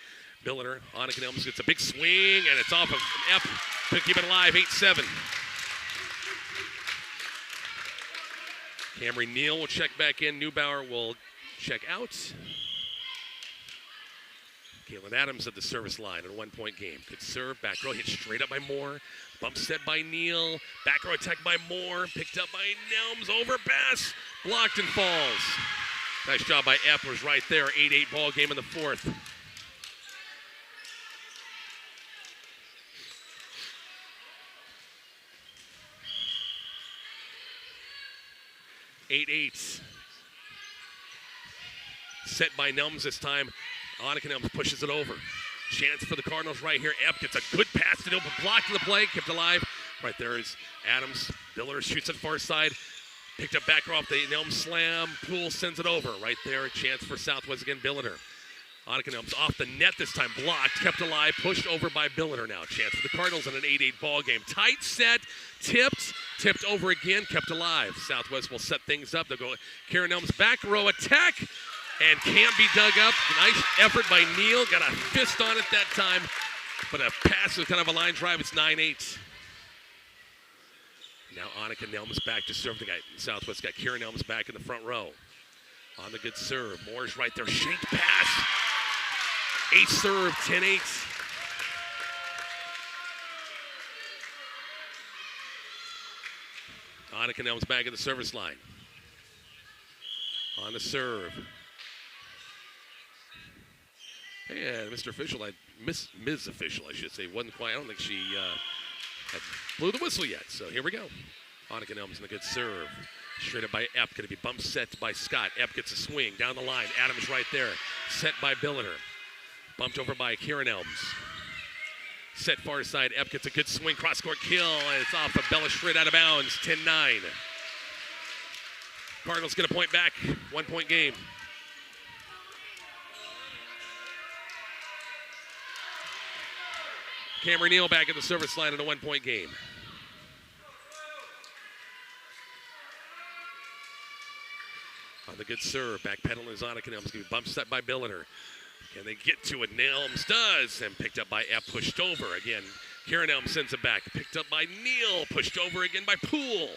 Billiter. Annika Elms gets a big swing, and it's off of an F. To keep it alive. 8-7. Cameron Neal will check back in. Neubauer will check out. Caitlin Adams at the service line in a 1-point game. Good serve. Back row hit straight up by Moore. Bump set by Neal. Back row attack by Moore. Picked up by Nelms. Overpass. Blocked and falls. Nice job by Eppers right there. 8-8 ball game in the fourth. Set by Nelms this time. Annika Nelms pushes it over. Chance for the Cardinals right here. Epp gets a good pass to the open block to the play. Kept alive. Right there is Adams. Biller shoots it far side. Picked up back off the Nelms slam. Poole sends it over. Right there, a chance for Southwest again. Billiter. Annika Nelms off the net this time. Blocked, kept alive, pushed over by Billiter now. Chance for the Cardinals in an 8-8 ball game. Tight set, tipped over again, kept alive. Southwest will set things up. They'll go Karen Nelms back row attack. And can't be dug up. Nice effort by Neal. Got a fist on it that time. But a pass was kind of a line drive. It's 9-8. Now Annika Nelms back to serve the guy. Southwest got Karen Nelms back in the front row. On the good serve. Moore's right there. Shanked pass. Ace serve. 10-8. Annika Nelms back at the service line. On the serve. And Mr. Official, Ms. Official, I should say, wasn't quite. I don't think she had blew the whistle yet. So here we go. Annika Nelms in a good serve. Straight up by Epp. Going to be bump set by Scott. Epp gets a swing down the line. Adams right there. Set by Billiter. Bumped over by Karen Elms. Set far side. Epp gets a good swing. Cross-court kill. And it's off of Bella straight out of bounds. 10-9. Cardinals get a point back. 1 point game. Cameron Neal back at the service line in a 1 point game. On the good serve, backpedaling is Annika Nelms. Going to be bump set by Billiter. Can they get to it? Nelms does. And picked up by Epp, pushed over. Again, Karen Elms sends it back. Picked up by Neal, pushed over again by Poole.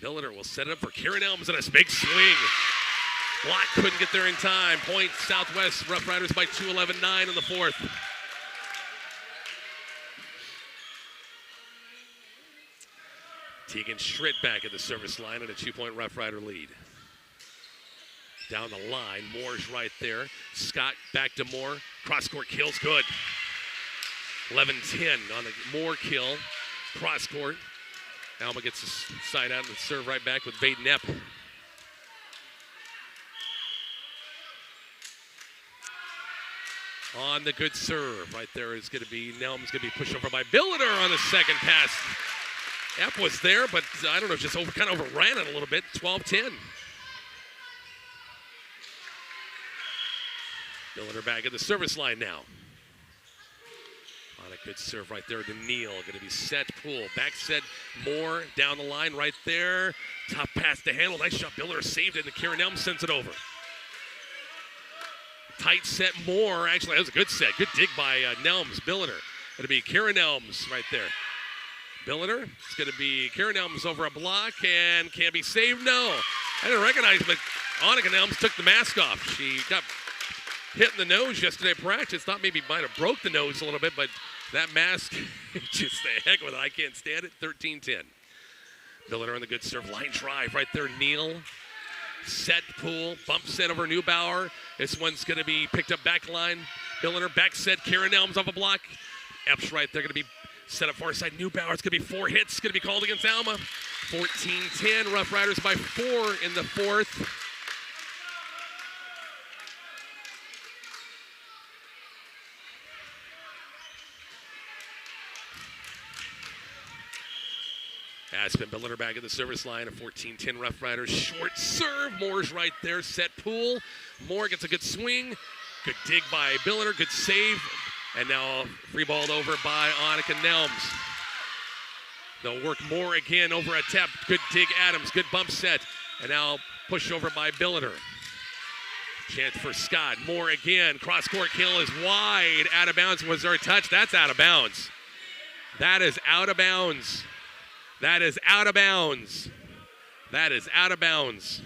Billiter will set it up for Karen Elms and a big swing. Block couldn't get there in time. Point Southwest Rough Riders by 2, 11-9 in the fourth. Tegan Schritt back at the service line and a 2 point Rough Rider lead. Down the line, Moore's right there. Scott back to Moore. Cross-court kills, good. 11-10 on the Moore kill. Cross-court. Alma gets the side out and the serve right back with Vaden Epp. On the good serve, right there is going to be Nelms going to be pushed over by Billiter on the second pass. Epp was there, but I don't know, just kind of overran it a little bit. 12-10. Billiter back at the service line now. On a good serve right there to Neal. Going to be set, Poole. Back set, Moore down the line right there. Top pass to handle. Nice shot. Billiter saved it, and Karen Elms sends it over. Tight set, Moore. Actually, that was a good set. Good dig by Nelms. Billiter. Going to be Karen Elms right there. Billiter. It's going to be Karen Elms over a block, and can't be saved. No. I didn't recognize it, but Annika Nelms took the mask off. She got hit in the nose yesterday at practice. Thought maybe might have broke the nose a little bit, but that mask, just the heck with it. I can't stand it. 13-10. Billiter on the good serve. Line drive right there. Neal. Set, Poole. Bump set over Neubauer. This one's going to be picked up back line. Billiter back set. Karen Elms off a block. Epps right there. Going to be set up far side. Neubauer. It's going to be 4 hits. Going to be called against Alma. 14-10. Rough Riders by 4 in the fourth. Aspen Billiter back at the service line. A 14-10 Rough Riders. Short serve. Moore's right there. Set, Poole. Moore gets a good swing. Good dig by Billiter. Good save. And now free balled over by Annika Nelms. They'll work Moore again over a tap. Good dig, Adams. Good bump set. And now pushed over by Billiter. Chance for Scott. Moore again. Cross-court kill is wide. Out of bounds. Was there a touch? That's out of bounds. That is out of bounds. That is out of bounds. That is out of bounds.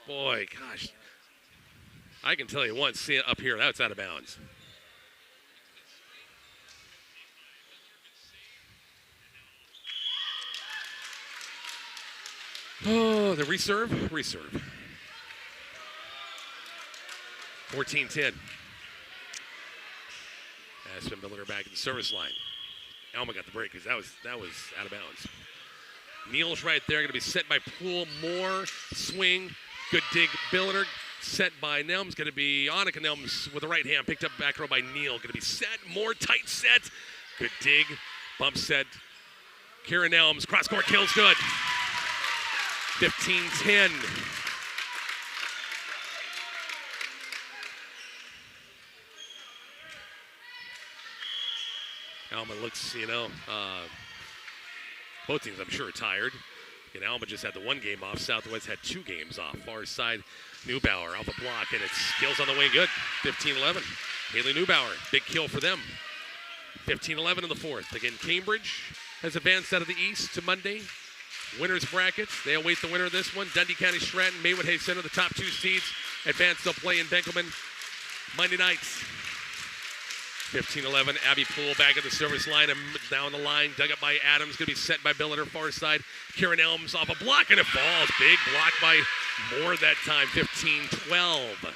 Boy, gosh. I can tell you once, see it up here, that's out of bounds. Oh, the reserve. 14-10. Aspen Billiter back at the service line. Alma got the break because that was out of bounds. Neal's right there, going to be set by Poole. Moore, swing, good dig. Billiter set by Nelms, going to be Annika Nelms with the right hand, picked up back row by Neal. Going to be set, Moore tight set. Good dig, bump set. Kira Nelms, cross court kills good. 15-10. Alma looks, both teams I'm sure are tired. And Alma just had the one game off. Southwest had 2 games off. Far side, Neubauer off a block, and it's kills on the way good. 15-11. Haley Neubauer, big kill for them. 15-11 in the fourth. Again, Cambridge has advanced out of the East to Monday. Winners brackets. They await the winner of this one. Dundee County Stratton, Maywood Hayes Center, the top 2 seeds. Advance, they'll play in Benkelman Monday nights. 15-11, Abby Poole back at the service line and down the line. Dug up by Adams, going to be set by Billiter, far side. Kieran Elms off a block and it falls. Big block by Moore that time, 15-12.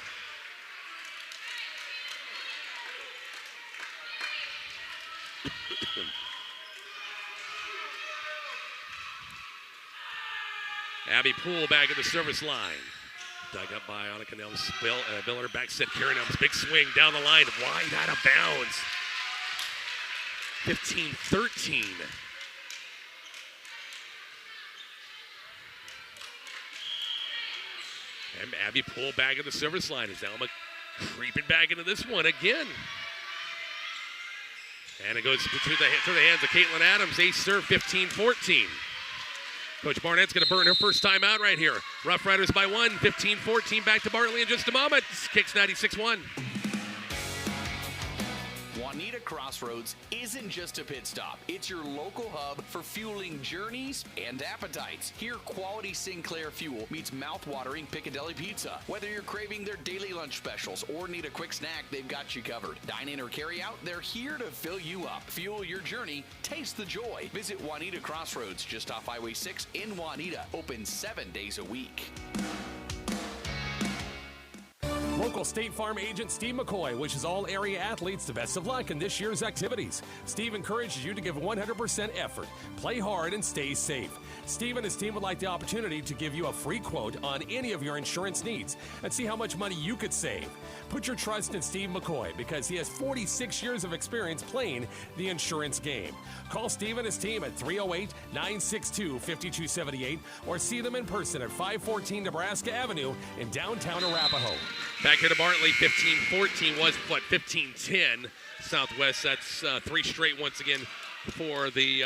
Abby Poole back at the service line. Dug up by Annika Nelms. Billiter back set. Karen Nelms. Big swing down the line. Wide out of bounds. 15-13. And Abby Poole back at the service line as Alma creeping back into this one again. And it goes to the hands of Caitlin Adams. Ace serve, 15-14. Coach Barnett's going to burn her first time out right here. Rough Riders by 1, 15-14. Back to Bartley in just a moment. Kicks 96-1. Juanita Crossroads isn't just a pit stop. It's your local hub for fueling journeys and appetites. Here, quality Sinclair fuel meets mouth-watering Piccadilly pizza. Whether you're craving their daily lunch specials or need a quick snack, they've got you covered. Dine in or carry out, they're here to fill you up. Fuel your journey. Taste the joy. Visit Juanita Crossroads just off Highway 6 in Juanita. Open 7 days a week. Local State Farm agent Steve McCoy wishes all area athletes the best of luck in this year's activities. Steve encourages you to give 100% effort, play hard, and stay safe. Steve and his team would like the opportunity to give you a free quote on any of your insurance needs and see how much money you could save. Put your trust in Steve McCoy because he has 46 years of experience playing the insurance game. Call Steve and his team at 308-962-5278 or see them in person at 514 Nebraska Avenue in downtown Arapahoe. Back here to Bartley, 15-14 was, 15-10 Southwest. That's 3 straight once again for the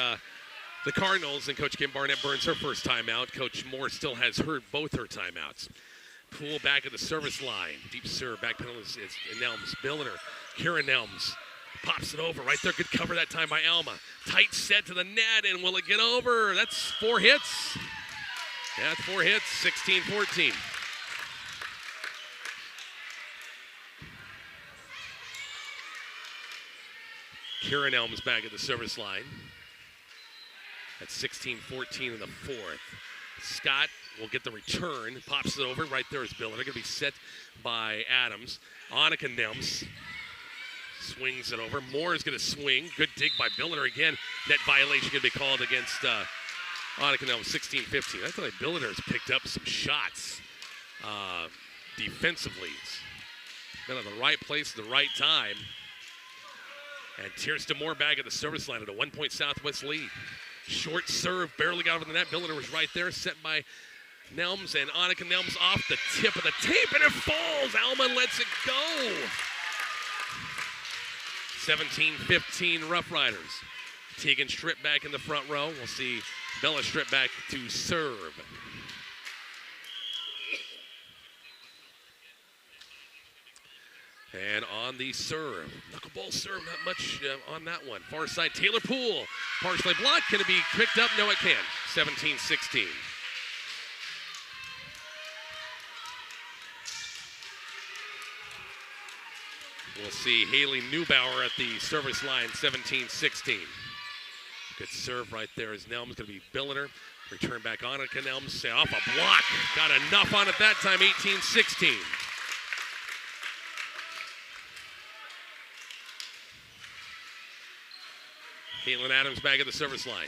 Cardinals, and Coach Kim Barnett burns her first timeout. Coach Moore still has both her timeouts. Poole back at the service line. Deep serve, back penalty is Nelms. Billiter, Karen Nelms pops it over. Right there, good cover that time by Alma. Tight set to the net, and will it get over? That's 4 hits. Yeah, that's 4 hits, 16-14. Kieran Elms back at the service line. That's 16-14 in the fourth. Scott will get the return. Pops it over. Right there is Billiter. Going to be set by Adams. Annika Nelms swings it over. Moore is going to swing. Good dig by Billiter again. Net violation going to be called against Annika Nelms, 16-15. I feel like Billiter has picked up some shots defensively. He's been at the right place at the right time. And Tiersta Moore back at the service line at a 1-point Southwest lead. Short serve, barely got over the net. Billiter was right there, set by Nelms, and Annika Nelms off the tip of the tape, and it falls. Alma lets it go. 17-15 Rough Riders. Tegan Stripp back in the front row. We'll see Bella Stripp back to serve. And on the serve, knuckleball serve, not much on that one. Far side, Taylor Poole, partially blocked. Can it be picked up? No, it can. 17-16. We'll see Haley Neubauer at the service line, 17-16. Good serve right there as Nelm's going to be Billiter. Return back on it. Elms off a block. Got enough on it that time, 18-16. Caitlin Adams back at the service line.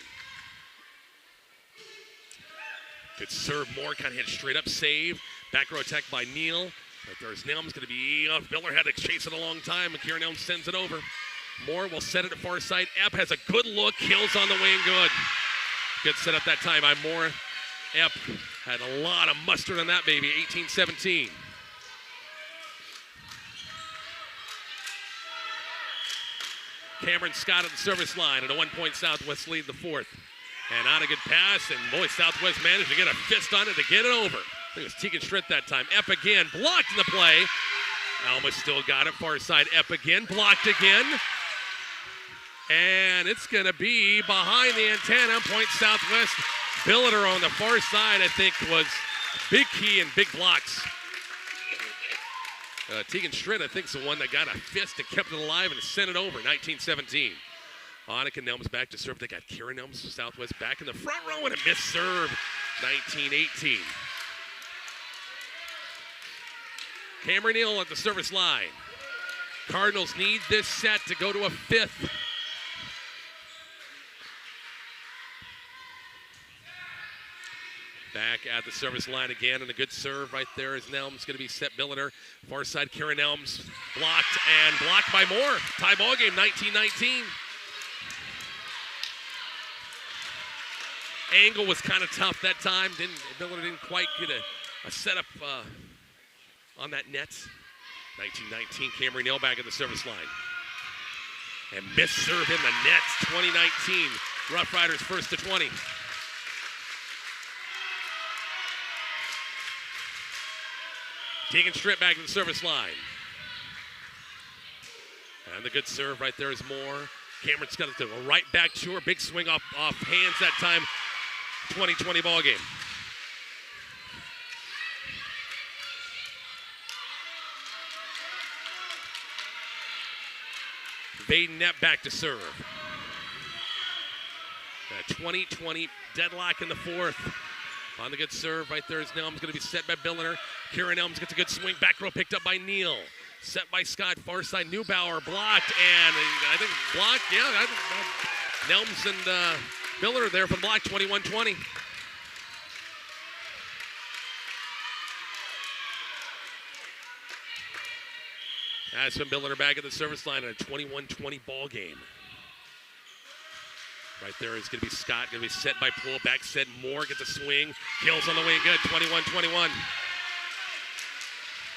Good serve. Moore kind of hit straight up save. Back row attack by Neal. Right there's Nelms going to be off. Miller had to chase it a long time, and Kieran Elms sends it over. Moore will set it at far side. Epp has a good look. Hills on the way and good. Good set up that time by Moore. Epp had a lot of mustard on that baby. 18-17. Cameron Scott at the service line, and a 1-point Southwest lead the fourth. And on a good pass, and boy, Southwest managed to get a fist on it to get it over. I think it was Tegan Stritt that time. Epp again, blocked in the play. Alma still got it, far side. Epp again, blocked again. And it's going to be behind the antenna. Point Southwest. Billiter on the far side, I think, was big key and big blocks. Tegan Stritt, I think, is the one that got a fist and kept it alive and sent it over. 19-17. Annika Nelms back to serve. They got Kieran Nelms from Southwest back in the front row and a missed serve. 19-18. Cameron Neal at the service line. Cardinals need this set to go to a fifth. Back at the service line again, and a good serve right there is Nelms going to be set. Billiter. Far side, Kieran Nelms blocked and blocked by Moore. Tie ball game, 19-19. Angle was kind of tough that time. Billiter didn't quite get a setup on that net. 19-19, Cameron Neal back at the service line. And missed serve in the net. 2019, Rough Riders first to 20. Tegan Stritt back to the service line. And the good serve right there is Moore. Cameron's got to go right back to her. Big swing off hands that time. 20-20 ball game. Vaden Knapp back to serve. 20-20 deadlock in the fourth. On the good serve right there is Nelms going to be set by Billiter. Kieran Elms gets a good swing. Back row picked up by Neal. Set by Scott. Far side, Neubauer blocked. And I think blocked. Yeah, I think Nelms and Billiter there for the block. 21-20. That's been Billiter back at the service line in a 21-20 ball game. Right there is going to be Scott, going to be set by Poole. Back set, Moore gets a swing. Kills on the way, good, 21-21.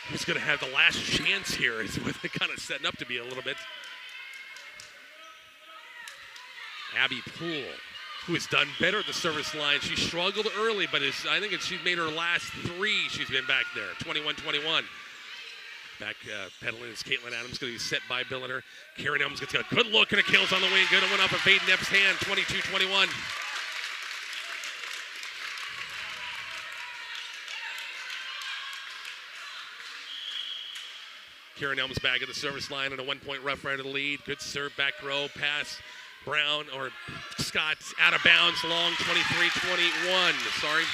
Who's going to have the last chance here is what they're kind of setting up to be a little bit. Abby Poole, who has done better at the service line. She struggled early, but I think she's made her last three. She's been back there, 21-21. Back pedaling is Caitlin Adams, going to be set by Billiter. Kieran Elms gets a good look and a kills on the way. Good, it went off of Vaden Knapp's hand, 22-21. Kieran Elms back at the service line and a 1-point Rough Rider lead. Good serve, back row, pass. Brown, or Scott, out of bounds, long, 23-21. Sorry.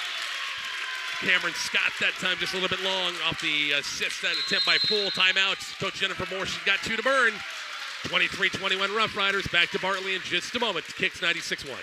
Cameron Scott that time just a little bit long off the assist, that attempt by Poole. Timeout. Coach Jennifer Moore, she's got 2 to burn. 23-21 Rough Riders. Back to Bartley in just a moment. Kicks 96-1.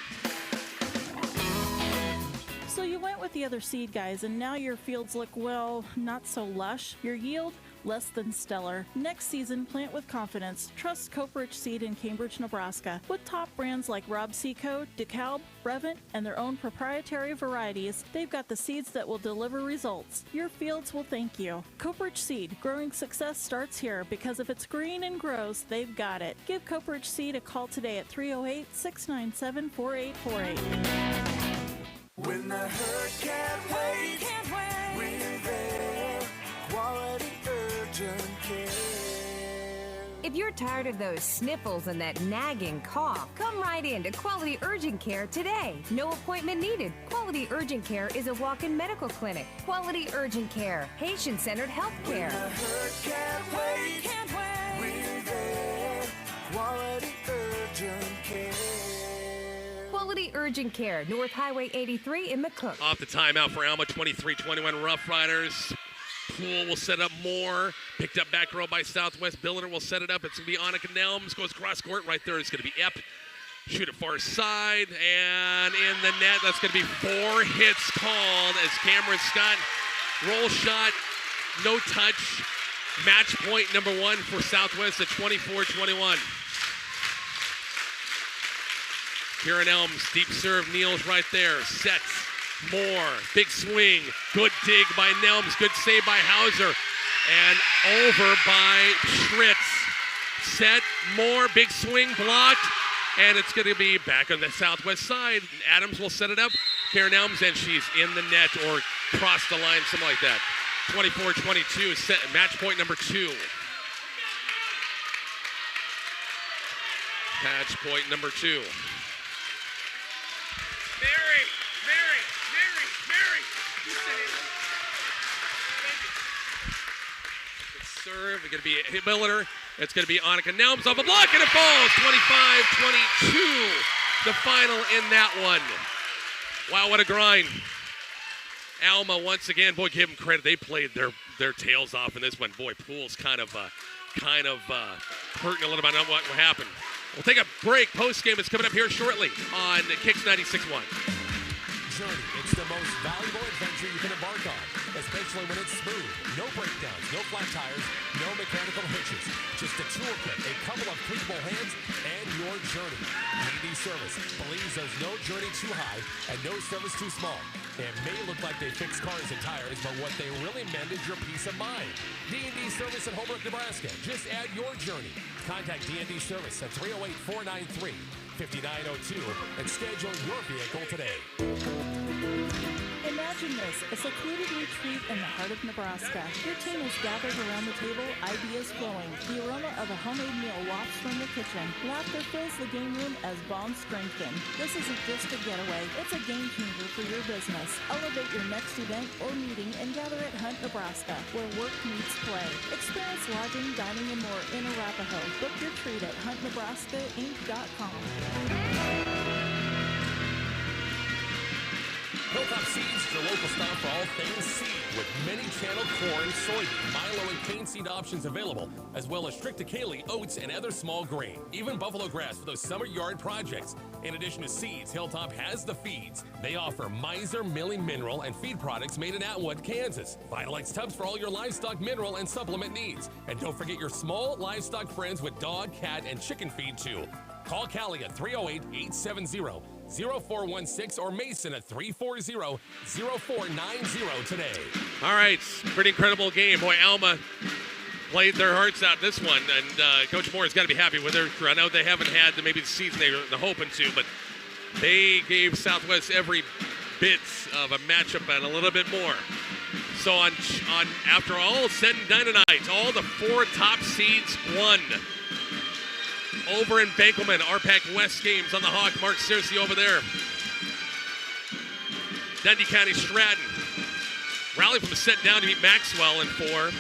So you went with the other seed guys, and now your fields look, well, not so lush. Your yield, less than stellar. Next season, plant with confidence. Trust Coperich Seed in Cambridge, Nebraska. With top brands like Rob Seco, DeKalb, Brevant, and their own proprietary varieties, they've got the seeds that will deliver results. Your fields will thank you. Coperich Seed, growing success starts here, because if it's green and grows, they've got it. Give Coperich Seed a call today at 308-697-4848. When the hurt can't wait, we're there. Quality urgent care. If you're tired of those sniffles and that nagging cough, come right in to Quality Urgent Care today. No appointment needed. Quality Urgent Care is a walk-in medical clinic. Quality Urgent Care, patient-centered health care. When the hurt can't wait, we're there. Quality urgent care. Quality Urgent Care, North Highway 83 in McCook. Off the timeout for Alma, 23-21 Rough Riders. Poole will set up more. Picked up back row by Southwest. Billiner will set it up. It's going to be Annika Nelms. Goes cross court right there. It's going to be Epp. Shoot it far side. And in the net, that's going to be 4 hits called as Cameron Scott. Roll shot. No touch. Match point number 1 for Southwest at 24-21. Kieran Elms, deep serve, Neal's right there. Sets. Moore, big swing, good dig by Nelms, good save by Hauser, and over by Schritz. Set, Moore, big swing, blocked, and it's going to be back on the Southwest side. Adams will set it up. Karen Elms, and she's in the net or cross the line, something like that. 24-22, set, match point number 2. Match point number 2. Mary! Serve. It's going to be a Billiner. It's going to be Annika Nelms off a block, and it falls. 25-22. The final in that one. Wow, what a grind. Alma once again. Boy, give them credit. They played their tails off in this one. Boy, Poole's kind of hurting a little bit on what happened. We'll take a break. Post game is coming up here shortly on Kicks 96.1. Journey. It's the most valuable adventure you can embark on, especially when it's smooth. No breakdowns, no flat tires, no mechanical hitches. Just a toolkit, a couple of cleanable hands, and your journey. D&D Service believes there's no journey too high and no service too small. It may look like they fix cars and tires, but what they really meant is your peace of mind. D&D Service in Holbrook, Nebraska. Just add your journey. Contact D&D Service at 308-493-5902 and schedule your vehicle today. Imagine this, a secluded retreat in the heart of Nebraska. Your team is gathered around the table, ideas flowing. The aroma of a homemade meal wafts from the kitchen. Laughter fills the game room as bonds strengthen. This isn't just a getaway, it's a game changer for your business. Elevate your next event or meeting and gather at Hunt, Nebraska, where work meets play. Experience lodging, dining, and more in Arapahoe. Book your treat at huntnebraskainc.com. Hilltop Seeds is your local stop for all things seed, with many channel corn, soybean, milo, and cane seed options available, as well as triticale, oats, and other small grain. Even buffalo grass for those summer yard projects. In addition to seeds, Hilltop has the feeds. They offer Miser milling mineral and feed products made in Atwood, Kansas. Vitalix tubs for all your livestock mineral and supplement needs. And don't forget your small livestock friends with dog, cat, and chicken feed too. Call Callie at 308-870-0416 or Mason at 340-0490 today. All right, pretty incredible game. Boy, Alma played their hearts out this one, and Coach Moore's got to be happy with their crew. I know they haven't had maybe the season they were hoping to, but they gave Southwest every bit of a matchup and a little bit more. So on after all said and done tonight, all the 4 top seeds won. Over in Bankelman, RPAC West games on the Hawk. Mark Searcy over there. Dundee County Stratton rallied from a set down to beat Maxwell in 4.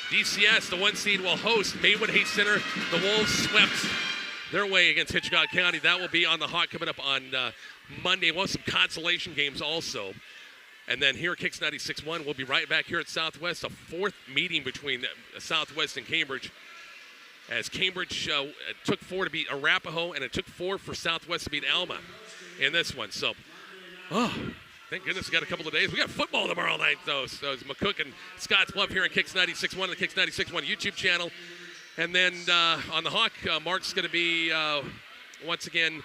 DCS, the 1 seed, will host Maywood Hayes Center. The Wolves swept their way against Hitchcock County. That will be on the Hawk coming up on Monday. We'll have some consolation games also. And then here at Kicks 96.1, we'll be right back here at Southwest. A 4th meeting between Southwest and Cambridge. As Cambridge took 4 to beat Arapahoe, and it took 4 for Southwest to beat Alma in this one. So, thank goodness we got a couple of days. We got football tomorrow night, though. So it's McCook and Scotts Bluff here on Kicks 96.1, the Kicks 96.1 YouTube channel. And then on the Hawk, Mark's going to be, once again,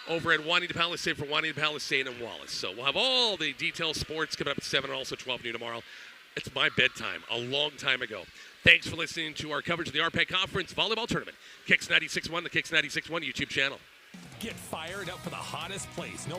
over at Juanita Palisade for Juanita Palisade and Wallace. So we'll have all the detailed sports coming up at 7 and also 12 noon tomorrow. It's my bedtime a long time ago. Thanks for listening to our coverage of the RPAC Conference Volleyball Tournament. Kicks 96.1, the Kicks 96.1 YouTube channel. Get fired up for the hottest place. No matter